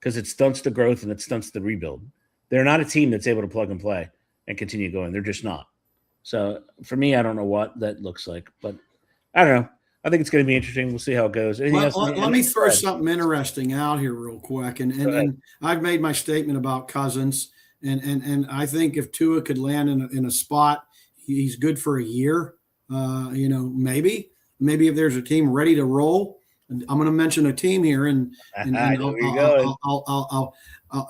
because it stunts the growth and it stunts the rebuild. They're not a team that's able to plug and play and continue going. They're just not. So for me, I don't know what that looks like, but I don't know. I think it's going to be interesting. We'll see how it goes. Let me throw something interesting out here real quick. And I've made my statement about Cousins, and I think if Tua could land in a spot, he's good for a year. Maybe if there's a team ready to roll, and I'm going to mention a team here,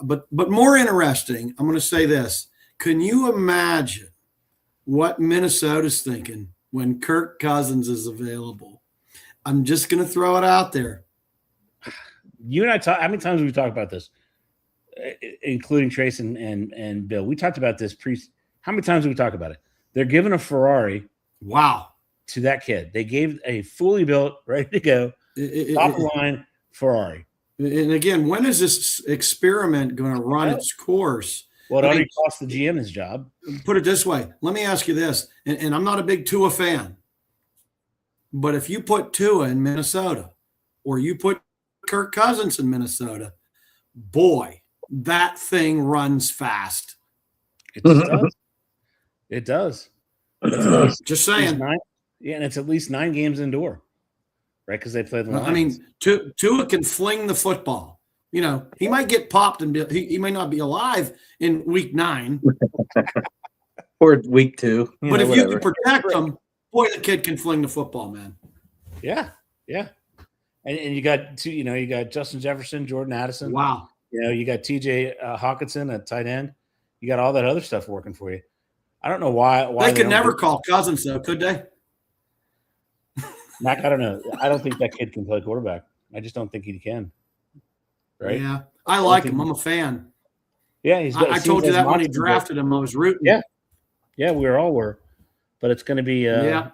but more interesting, I'm going to say this. Can you imagine what Minnesota's thinking when Kirk Cousins is available? I'm just going to throw it out there. You and I talk. How many times have we talked about this, including Trace and Bill? We talked about this how many times have we talked about it? They're giving a Ferrari. Wow. To that kid. They gave a fully built, ready to go, top line Ferrari. And again, when is this experiment going to run its course? Well, it already cost the GM his job. Put it this way. Let me ask you this, and I'm not a big Tua fan, but if you put Tua in Minnesota or you put Kirk Cousins in Minnesota, boy, that thing runs fast. It does. It does. Just saying. And it's at least 9 games indoor, right? Because they play the Lions. I mean, Tua can fling the football. He might get popped and he may not be alive in week 9 or week 2. But if you can protect him, boy, the kid can fling the football, man. Yeah, yeah. And you got two. You got Justin Jefferson, Jordan Addison. Wow. You got T.J. Hawkinson at tight end. You got all that other stuff working for you. I don't know why they could never call Cousins, though, could they? Mac, I don't know. I don't think that kid can play quarterback. I just don't think he can. Right? Yeah, I like him. I'm a fan. Yeah, I told you that when he drafted him, I was rooting. Yeah, we all were. But it's going to be. I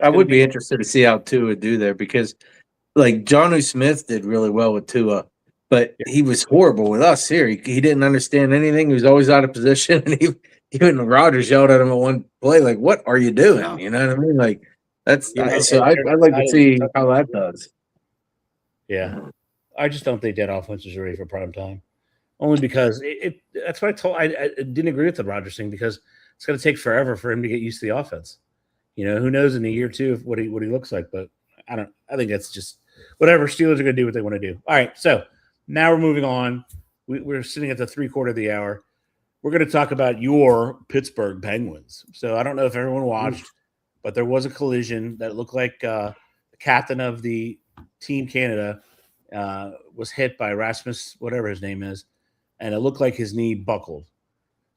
would be interested to see how Tua would do there, because, Jonnu Smith did really well with Tua, but he was horrible with us here. He didn't understand anything. He was always out of position, and even Rodgers yelled at him at one play, like, "What are you doing?" Yeah. You know what I mean? Like, that's so. I'd like to see how that does. Yeah. I just don't think that offense is ready for prime time. Only because that's what I didn't agree with the Rodgers thing, because it's going to take forever for him to get used to the offense. Who knows in a year or two what he looks like, but I think that's just whatever. Steelers are going to do what they want to do. All right, so now we're moving on. We're sitting at the 3/4 of the hour. We're going to talk about your Pittsburgh Penguins. So I don't know if everyone watched, but there was a collision that looked like the captain of the Team Canada was hit by Rasmus, whatever his name is, and it looked like his knee buckled.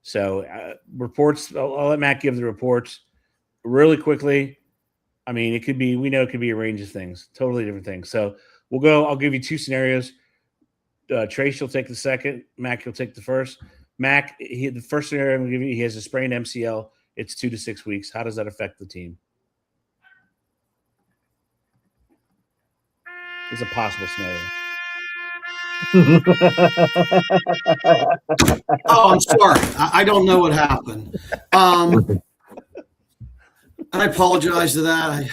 So reports, I'll let Matt give the reports really quickly. I mean, we know it could be a range of things, totally different things. So I'll give you two scenarios. Trace, you'll take the second. Mac, you'll take the first. Mac, the first scenario I'm going to give you, he has a sprained MCL. It's 2 to 6 weeks. How does that affect the team? It's a possible scenario. Oh, I'm sorry. I don't know what happened. I apologize to that.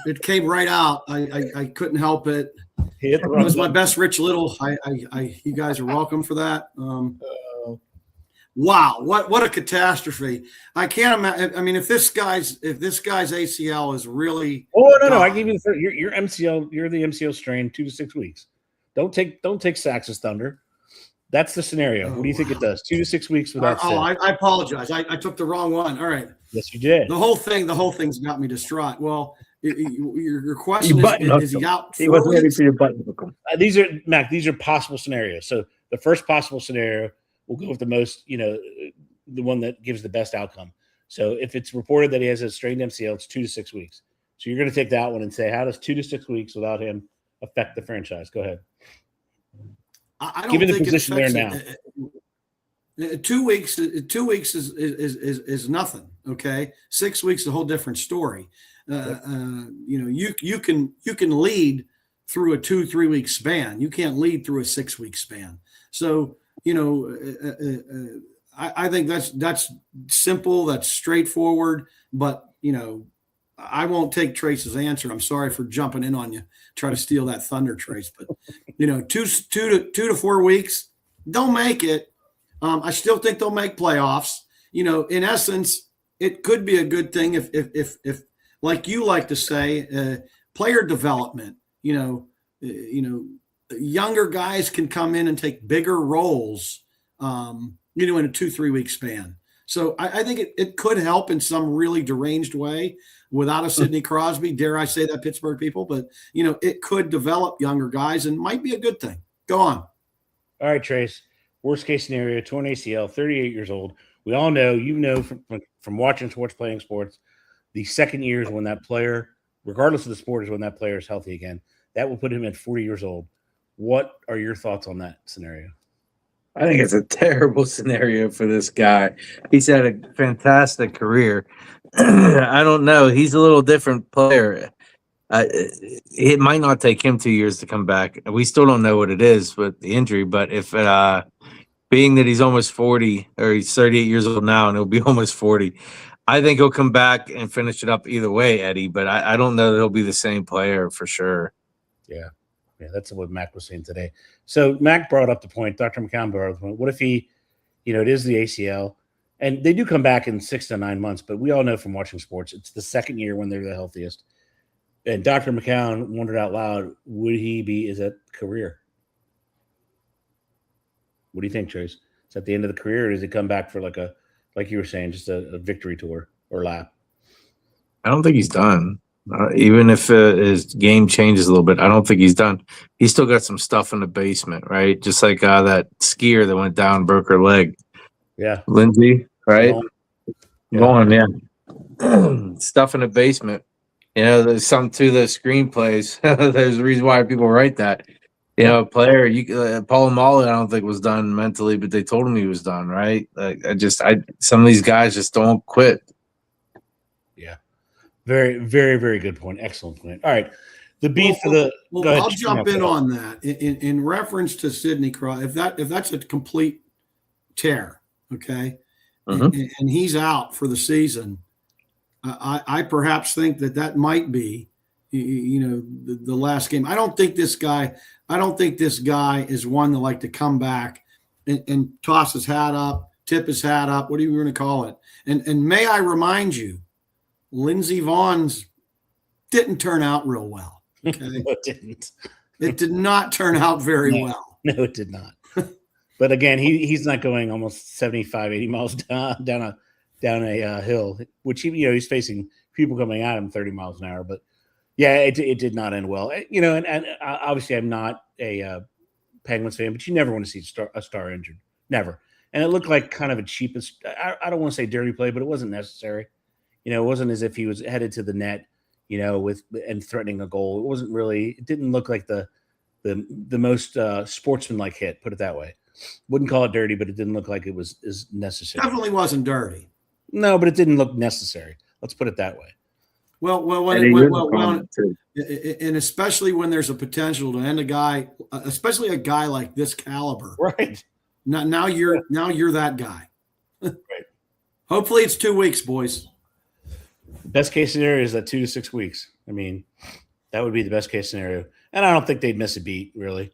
It came right out. I couldn't help it. It was my best, Rich Little. You guys are welcome for that. Wow, what a catastrophe! I can't imagine. I mean, if this guy's ACL is really no, I gave you your MCL. You're the MCL strain 2 to 6 weeks. Don't take Sax's thunder. That's the scenario. What do you think it does? 2 to 6 weeks without. I apologize. I took the wrong one. All right. Yes, you did. The whole thing's got me distraught. Well, your question is he out? He wasn't ready for your button hook. These are possible scenarios. So the first possible scenario, we'll go with the most, the one that gives the best outcome. So if it's reported that he has a strained MCL, it's 2 to 6 weeks. So you're going to take that one and say, how does 2 to 6 weeks without him affect the franchise? Go ahead. I don't Given think the position there now. 2 weeks. 2 weeks is nothing. Okay, 6 weeks is a whole different story. You can lead through a 2-3 week span. You can't lead through a 6 week span. So I think that's simple. That's straightforward. But I won't take Trace's answer. I'm sorry for jumping in on you, try to steal that thunder, Trace. But 2 to 4 weeks, don't make it. I still think they'll make playoffs. In essence, it could be a good thing if like you like to say, player development. Younger guys can come in and take bigger roles. In a 2-3 week span. So I think it could help in some really deranged way without a Sidney Crosby. Dare I say that, Pittsburgh people? But it could develop younger guys and might be a good thing. Go on. All right, Trace. Worst case scenario: torn ACL, 38 years old. We all know, from watching sports, playing sports, the second year is when that player, regardless of the sport, is when that player is healthy again. That will put him at 40 years old. What are your thoughts on that scenario? I think it's a terrible scenario for this guy. He's had a fantastic career. I don't know. He's a little different player. It might not take him 2 years to come back. We still don't know what it is with the injury, but if being that he's almost 40 or he's 38 years old now and he'll be almost 40, I think he'll come back and finish it up either way, Eddie, but I don't know that he'll be the same player for sure. Yeah. Yeah, that's what Mac was saying today. So Mac brought up the point, Dr. McCown brought up the point. What if he, it is the ACL, and they do come back in 6 to 9 months, but we all know from watching sports, it's the second year when they're the healthiest. And Dr. McCown wondered out loud, is that career? What do you think, Trace? Is that the end of the career, or does he come back for like you were saying, just a victory tour or lap? I don't think he's done. Even if his game changes a little bit, I don't think he's done. He's still got some stuff in the basement, right? Just like that skier that went down, broke her leg. Yeah. Lindsay, right? Going, yeah. Stuff in the basement. There's something to the screenplays. There's a reason why people write that. Player, Paul Mullen, I don't think was done mentally, but they told him he was done, right? Some of these guys just don't quit. Yeah. Very, very, very good point. Excellent point. All right. The beef for the. Well, I'll jump in on that. In reference to Sidney Crosby, if that's a complete tear, okay, and he's out for the season, I perhaps think that might be, the last game. I don't think this guy is one that like to come back and toss his hat up, tip his hat up. What are you going to call it? And may I remind you, Lindsey Vaughn's didn't turn out real well. Okay. No, it didn't. It did not turn out very well. No, it did not. But again, he's not going almost 75, 80 miles down a hill, which he's facing people coming at him 30 miles an hour. But yeah, it did not end well. And obviously I'm not a Penguins fan, but you never want to see a star injured, never. And it looked like kind of a cheapest. I don't want to say dirty play, but it wasn't necessary. It wasn't as if he was headed to the net, and threatening a goal. It wasn't really. It didn't look like the most sportsmanlike hit. Put it that way. Wouldn't call it dirty, but it didn't look like it was as necessary. Definitely wasn't dirty. No, but it didn't look necessary. Let's put it that way. And especially when there's a potential to end a guy, especially a guy like this caliber. Right. Now you're that guy. Right. Hopefully it's 2 weeks, boys. Best case scenario is that 2 to 6 weeks. I mean, that would be the best case scenario. And I don't think they'd miss a beat, really.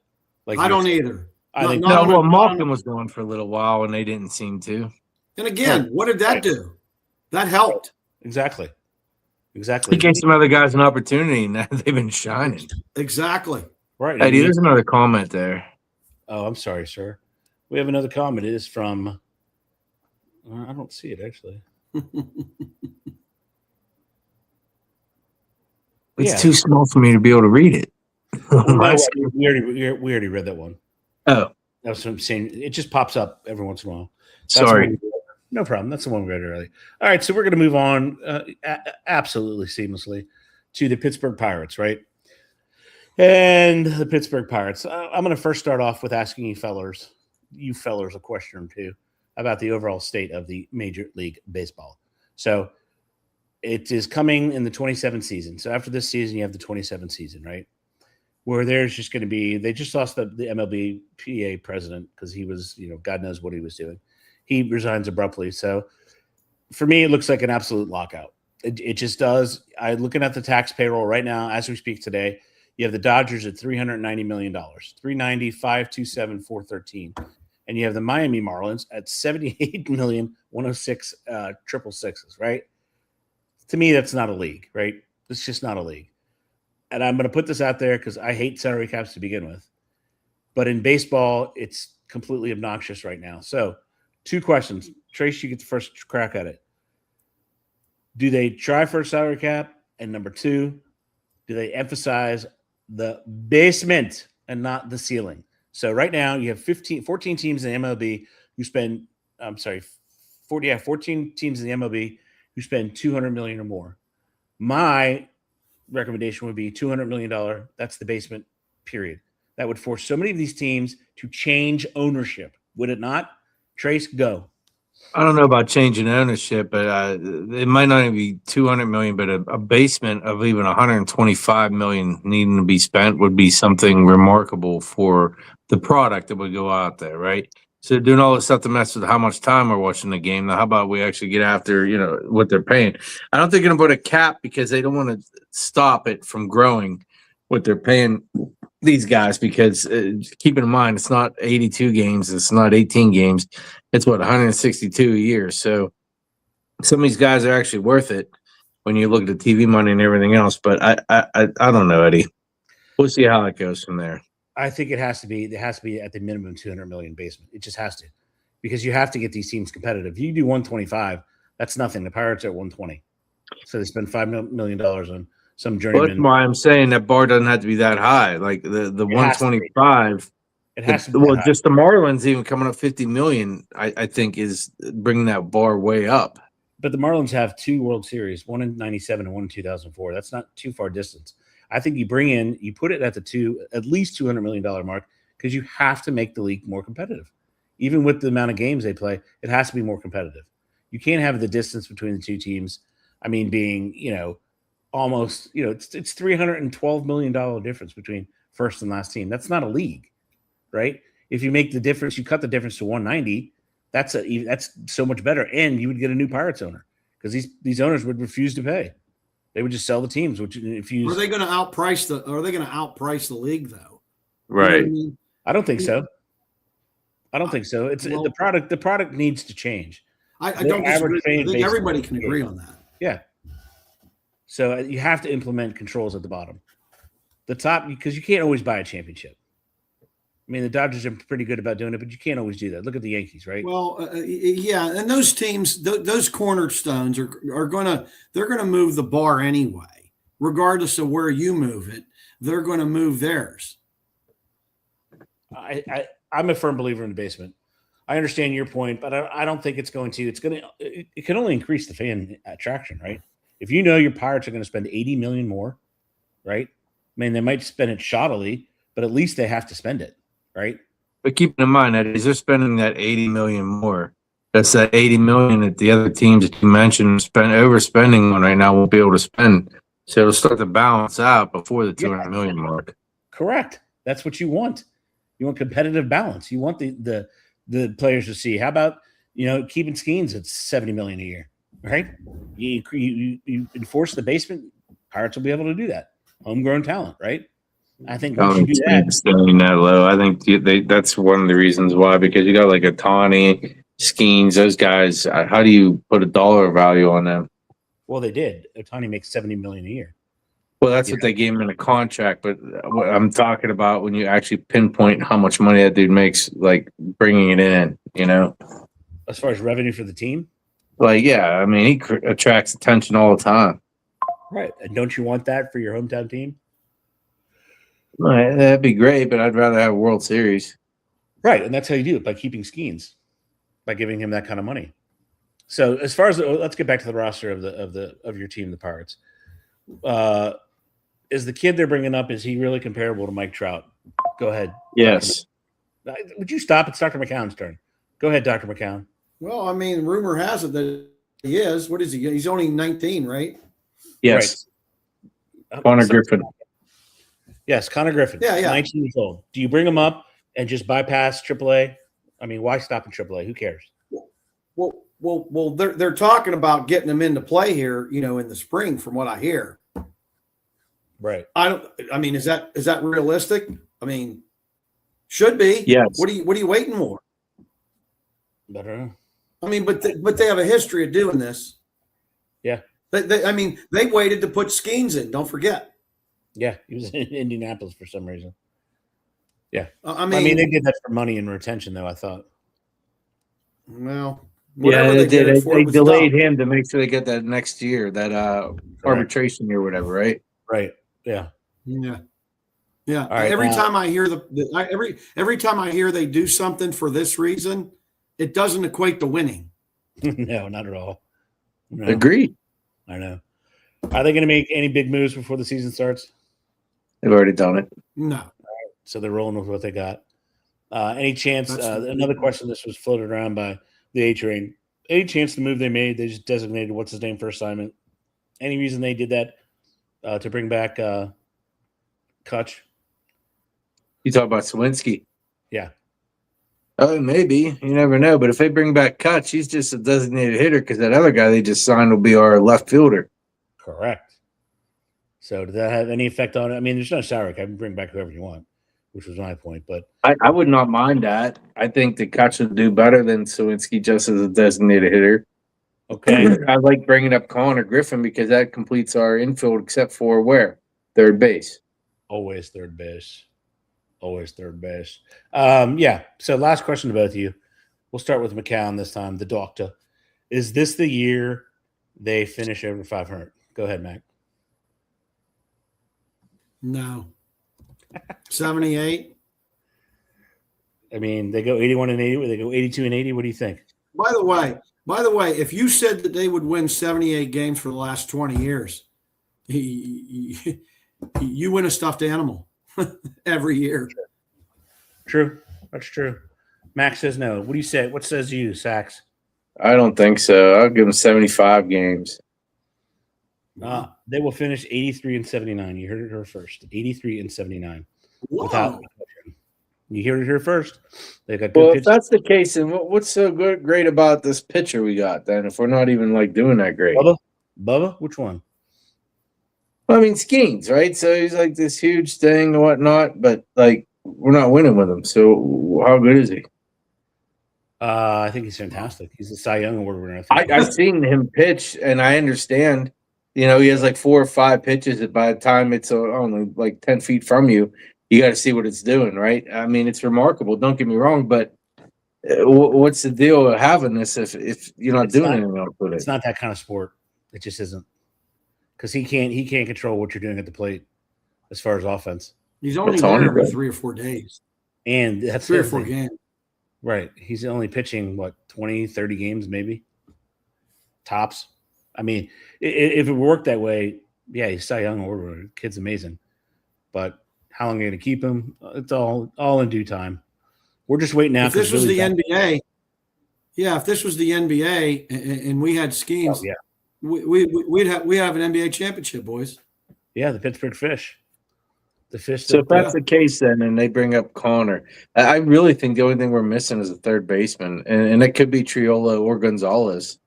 I don't either. Malkin was going for a little while, and they didn't seem to. And again, what did that do? That helped. Exactly. He gave some other guys an opportunity, and they've been shining. Exactly. Right. Eddie, there's another comment there. Oh, I'm sorry, sir. We have another comment. It is from I don't see it, actually. It's too small for me to be able to read it. We already read that one. Oh. That's what I'm saying. It just pops up every once in a while. Sorry. No problem. That's the one we read earlier. All right, so we're going to move on absolutely seamlessly to the Pittsburgh Pirates, right? And the Pittsburgh Pirates. I'm going to first start off with asking you fellers a question or two about the overall state of the Major League Baseball. So it is coming in the 27th season. So after this season, you have the 27th season, right? Where there's just going to be – they just lost the MLB PA president because he was, God knows what he was doing. He resigns abruptly. So for me, it looks like an absolute lockout. It just does. I'm looking at the tax payroll right now as we speak today. You have the Dodgers at $390 million, $390, $527, $413. And you have the Miami Marlins at $78 million, 106 triple sixes, right? To me, that's not a league, right? It's just not a league. And I'm going to put this out there because I hate salary caps to begin with. But in baseball, it's completely obnoxious right now. So 2 questions. Trace, you get the first crack at it. Do they try for a salary cap? And number 2, do they emphasize the basement and not the ceiling? So right now you have 14 teams in the MLB who spend, 14 teams in the MLB who spend $200 million or more. My recommendation would be $200 million. That's the basement, period. That would force so many of these teams to change ownership. Would it not? Trace, go. I don't know about changing ownership, but it might not even be $200 million, but a basement of even $125 million needing to be spent would be something remarkable for the product that would go out there, right? So doing all this stuff to mess with how much time we're watching the game. Now, how about we actually get after, what they're paying? I don't think they're going to put a cap because they don't want to stop it from growing what they're paying these guys, because keep in mind, it's not 82 games. It's not 18 games. It's 162 a year. So some of these guys are actually worth it when you look at the TV money and everything else. But I don't know, Eddie. We'll see how it goes from there. I think it has to be at the minimum $200 million basement. It just has to, because you have to get these teams competitive. If you do 125, that's nothing. The Pirates are at 120. So they spend $5 million on some journeyman. That's why I'm saying that bar doesn't have to be that high. Like the 125. It has to be. Well, just the Marlins even coming up 50 million, I think is bringing that bar way up. But the Marlins have 2 World Series, one in 97 and one in 2004. That's not too far distance. I think you put it at at least $200 million mark, because you have to make the league more competitive. Even with the amount of games they play, it has to be more competitive. You can't have the distance between the 2 teams. I mean, being, almost, it's $312 million difference between first and last team. That's not a league, right? If you make the difference, you cut the difference to 190. That's so much better, and you would get a new Pirates owner, because these owners would refuse to pay. They would just sell the teams. Which are they going to outprice the league though? Right. You know what I mean? I don't think so. It's the product. The product needs to change. I don't disagree. I think everybody can agree on that. Yeah. So you have to implement controls at the bottom. The top, because you can't always buy a championship. I mean, the Dodgers are pretty good about doing it, but you can't always do that. Look at the Yankees, right? Well, yeah, and those teams, those cornerstones are they're gonna move the bar anyway, regardless of where you move it. They're going to move theirs. I'm a firm believer in the basement. I understand your point, but I don't think it's going to. It can only increase the fan attraction, right? If you know your Pirates are going to spend $80 million more, right? I mean, they might spend it shoddily, but at least they have to spend it, right? But keep in mind that as they're spending that $80 million more, that's that $80 million that the other teams that you mentioned overspending on right now won't be able to spend. So it'll start to balance out before the $200 million mark. Correct. That's what you want. You want competitive balance. You want the players to see. How about keeping Skeens at $70 million a year, right? You enforce the basement. Pirates will be able to do that. Homegrown talent, right? I think once you do that, staying that low. I think that's one of the reasons why, because you got like Ohtani, Skeens, those guys. How do you put a dollar value on them? Well, they did. Ohtani makes $70 million a year. Well, that's what they gave him in a contract. But what I'm talking about when you actually pinpoint how much money that dude makes, like bringing it in, As far as revenue for the team? Like, yeah, I mean, he attracts attention all the time. Right. And don't you want that for your hometown team? Right, that'd be great, but I'd rather have a World Series. Right. And that's how you do it, by keeping Skeens, by giving him that kind of money. So as far as let's get back to the roster of your team, the Pirates. Is the kid they're bringing up, is he really comparable to Mike Trout? Go ahead. Yes. Would you stop? It's Dr. McCown's turn. Go ahead, Dr. McCown. Well, I mean, rumor has it that he is. What is he? He's only 19, right? Yes. Right. Connor Griffin. Yes, Connor Griffin. Yeah. 19 years old. Do you bring him up and just bypass AAA? I mean, why stop in AAA? Who cares? Well, they're talking about getting him into play here, in the spring, from what I hear. Right. I mean, is that realistic? I mean, should be. Yes. What are you waiting for? I don't know. I mean, but they have a history of doing this. Yeah. They waited to put Skeens in. Don't forget. Yeah, he was in Indianapolis for some reason. Yeah. I mean, they did that for money and retention, though, I thought. Well, yeah, they did. They delayed dumb. him to make sure they get that next year, that arbitration year, or whatever, right? Right. Yeah. Yeah. Yeah. Right, every time I hear every time I hear they do something for this reason, it doesn't equate to winning. No, not at all. No. Agreed. I know. Are they going to make any big moves before the season starts? They've already done it. No. So they're rolling with what they got. Any chance? Another question. This was floated around by the A Train. Any chance the move they made? They just designated what's his name for assignment. Any reason they did that to bring back Kutch? You talk about Sawinski. Yeah. Oh, maybe. You never know. But if they bring back Kutch, he's just a designated hitter, because that other guy they just signed will be our left fielder. Correct. So did that have any effect on it? I mean, there's no salary cap. You can bring back whoever you want, which was my point. But I would not mind that. I think that Kutch would do better than Sawinski just as a designated hitter. okay. I like bringing up Connor Griffin because that completes our infield, except for where? Third base. Always third base. Always third base. Yeah. So last question to both of you. We'll start with McCown this time, the doctor. Is this the year they finish over 500? Go ahead, Mac. No. 78. I mean, they go 81 and 80. They go 82 and 80. What do you think? By the way, if you said that they would win 78 games for the last 20 years, you win a stuffed animal every year. True. That's true. Max says no. What do you say? What says you, Sax? I don't think so. I'll give him 75 games. They will finish 83 and 79. You heard it here first. 83 and 79. Wow. You heard it here first. They got good Well, if pitching. that's the case, then what's so great about this pitcher we got then, if we're not even like doing that great? Bubba? Which one? I mean, Skeens, right? So he's like this huge thing and whatnot, but like we're not winning with him. So how good is he? I think he's fantastic. He's a Cy Young Award winner. I think. I've seen him pitch, and I understand You know, he has like 4 or 5 pitches, and by the time it's only like 10 feet from you, you got to see what it's doing, right? I mean, it's remarkable. Don't get me wrong, but what's the deal with having this if you're not doing anything else with it? It's not that kind of sport. It just isn't, because he can't control what you're doing at the plate as far as offense. He's only there every 3 or 4 days, and that's 3 or 4 games. Right. He's only pitching, 20, 30 games maybe, tops. I mean, if it worked that way, yeah, he's Cy Young Award. Kid's amazing. But how long are you going to keep him? It's all in due time. We're just waiting now. If this was the NBA, if this was the NBA and we had schemes, we'd have an NBA championship, boys. Yeah, the Pittsburgh Fish. The Fish. So if that's the case, then, and they bring up Connor, I really think the only thing we're missing is a third baseman, and it could be Triolo or Gonzalez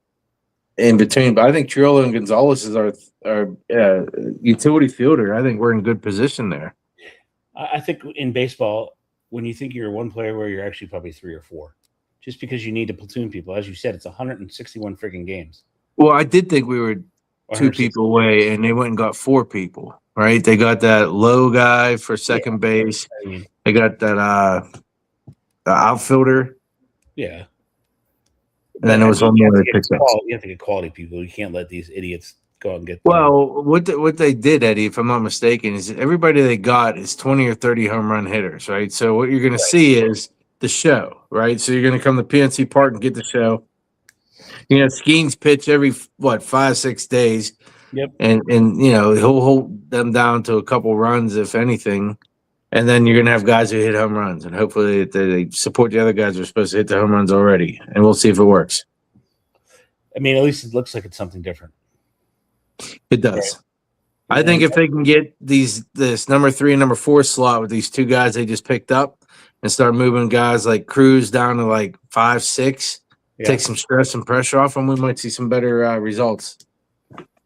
in between. But I think Triolo and Gonzalez is our utility fielder. I think we're in good position there. I think in baseball, when you think you're one player, where you're actually probably 3 or 4, just because you need to platoon people. As you said, it's 161 freaking games. Well, I did think we were 2 people away, and they went and got 4 people. Right? They got that low guy for second base. They got that the outfielder. Yeah. And then it was only other pickups. You have to get quality people. You can't let these idiots go out and get. Well, what they did, Eddie, if I'm not mistaken, is everybody they got is 20 or 30 home run hitters, right? So what you're going to see is the show, right? So you're going to come to PNC Park and get the show. You know, Skeens pitch every 5-6 days. Yep. And he'll hold them down to a couple runs, if anything. And then you're going to have guys who hit home runs, and hopefully they support the other guys who are supposed to hit the home runs already. And we'll see if it works. I mean, at least it looks like it's something different. It does. I think if they can get this number 3 and number 4 slot with these 2 guys they just picked up and start moving guys like Cruz down to like 5, 6, take some stress and pressure off them, we might see some better results.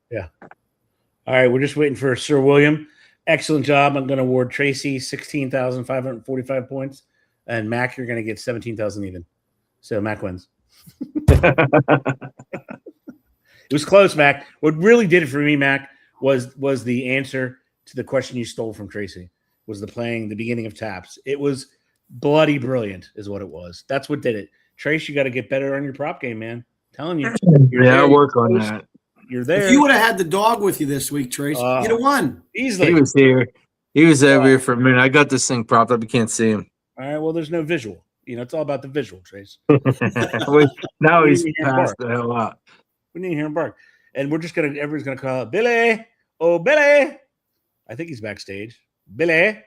Yeah. All right, we're just waiting for Sir William. Excellent job. I'm going to award Tracy 16,545 points, and Mac, you're going to get 17,000 even. So Mac wins. It was close, Mac. What really did it for me, Mac, was the answer to the question you stole from Tracy. Was the beginning of taps. It was bloody brilliant, is what it was. That's what did it. Trace, you got to get better on your prop game, man. I'm telling you. I'll work on that. You're there. If you would have had the dog with you this week, Trace, you'd have won. Easily. He was here. He was over here for a minute. I got this thing propped up. You can't see him. All right. Well, there's no visual. It's all about the visual, Trace. Now he's passed the hell out. We need to hear him bark. And everybody's gonna call out Billy. Oh, Billy. I think he's backstage. Billy.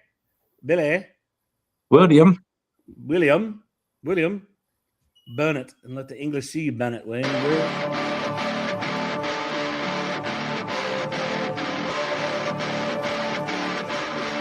William. Burn it and let the English see you burn it, Wayne.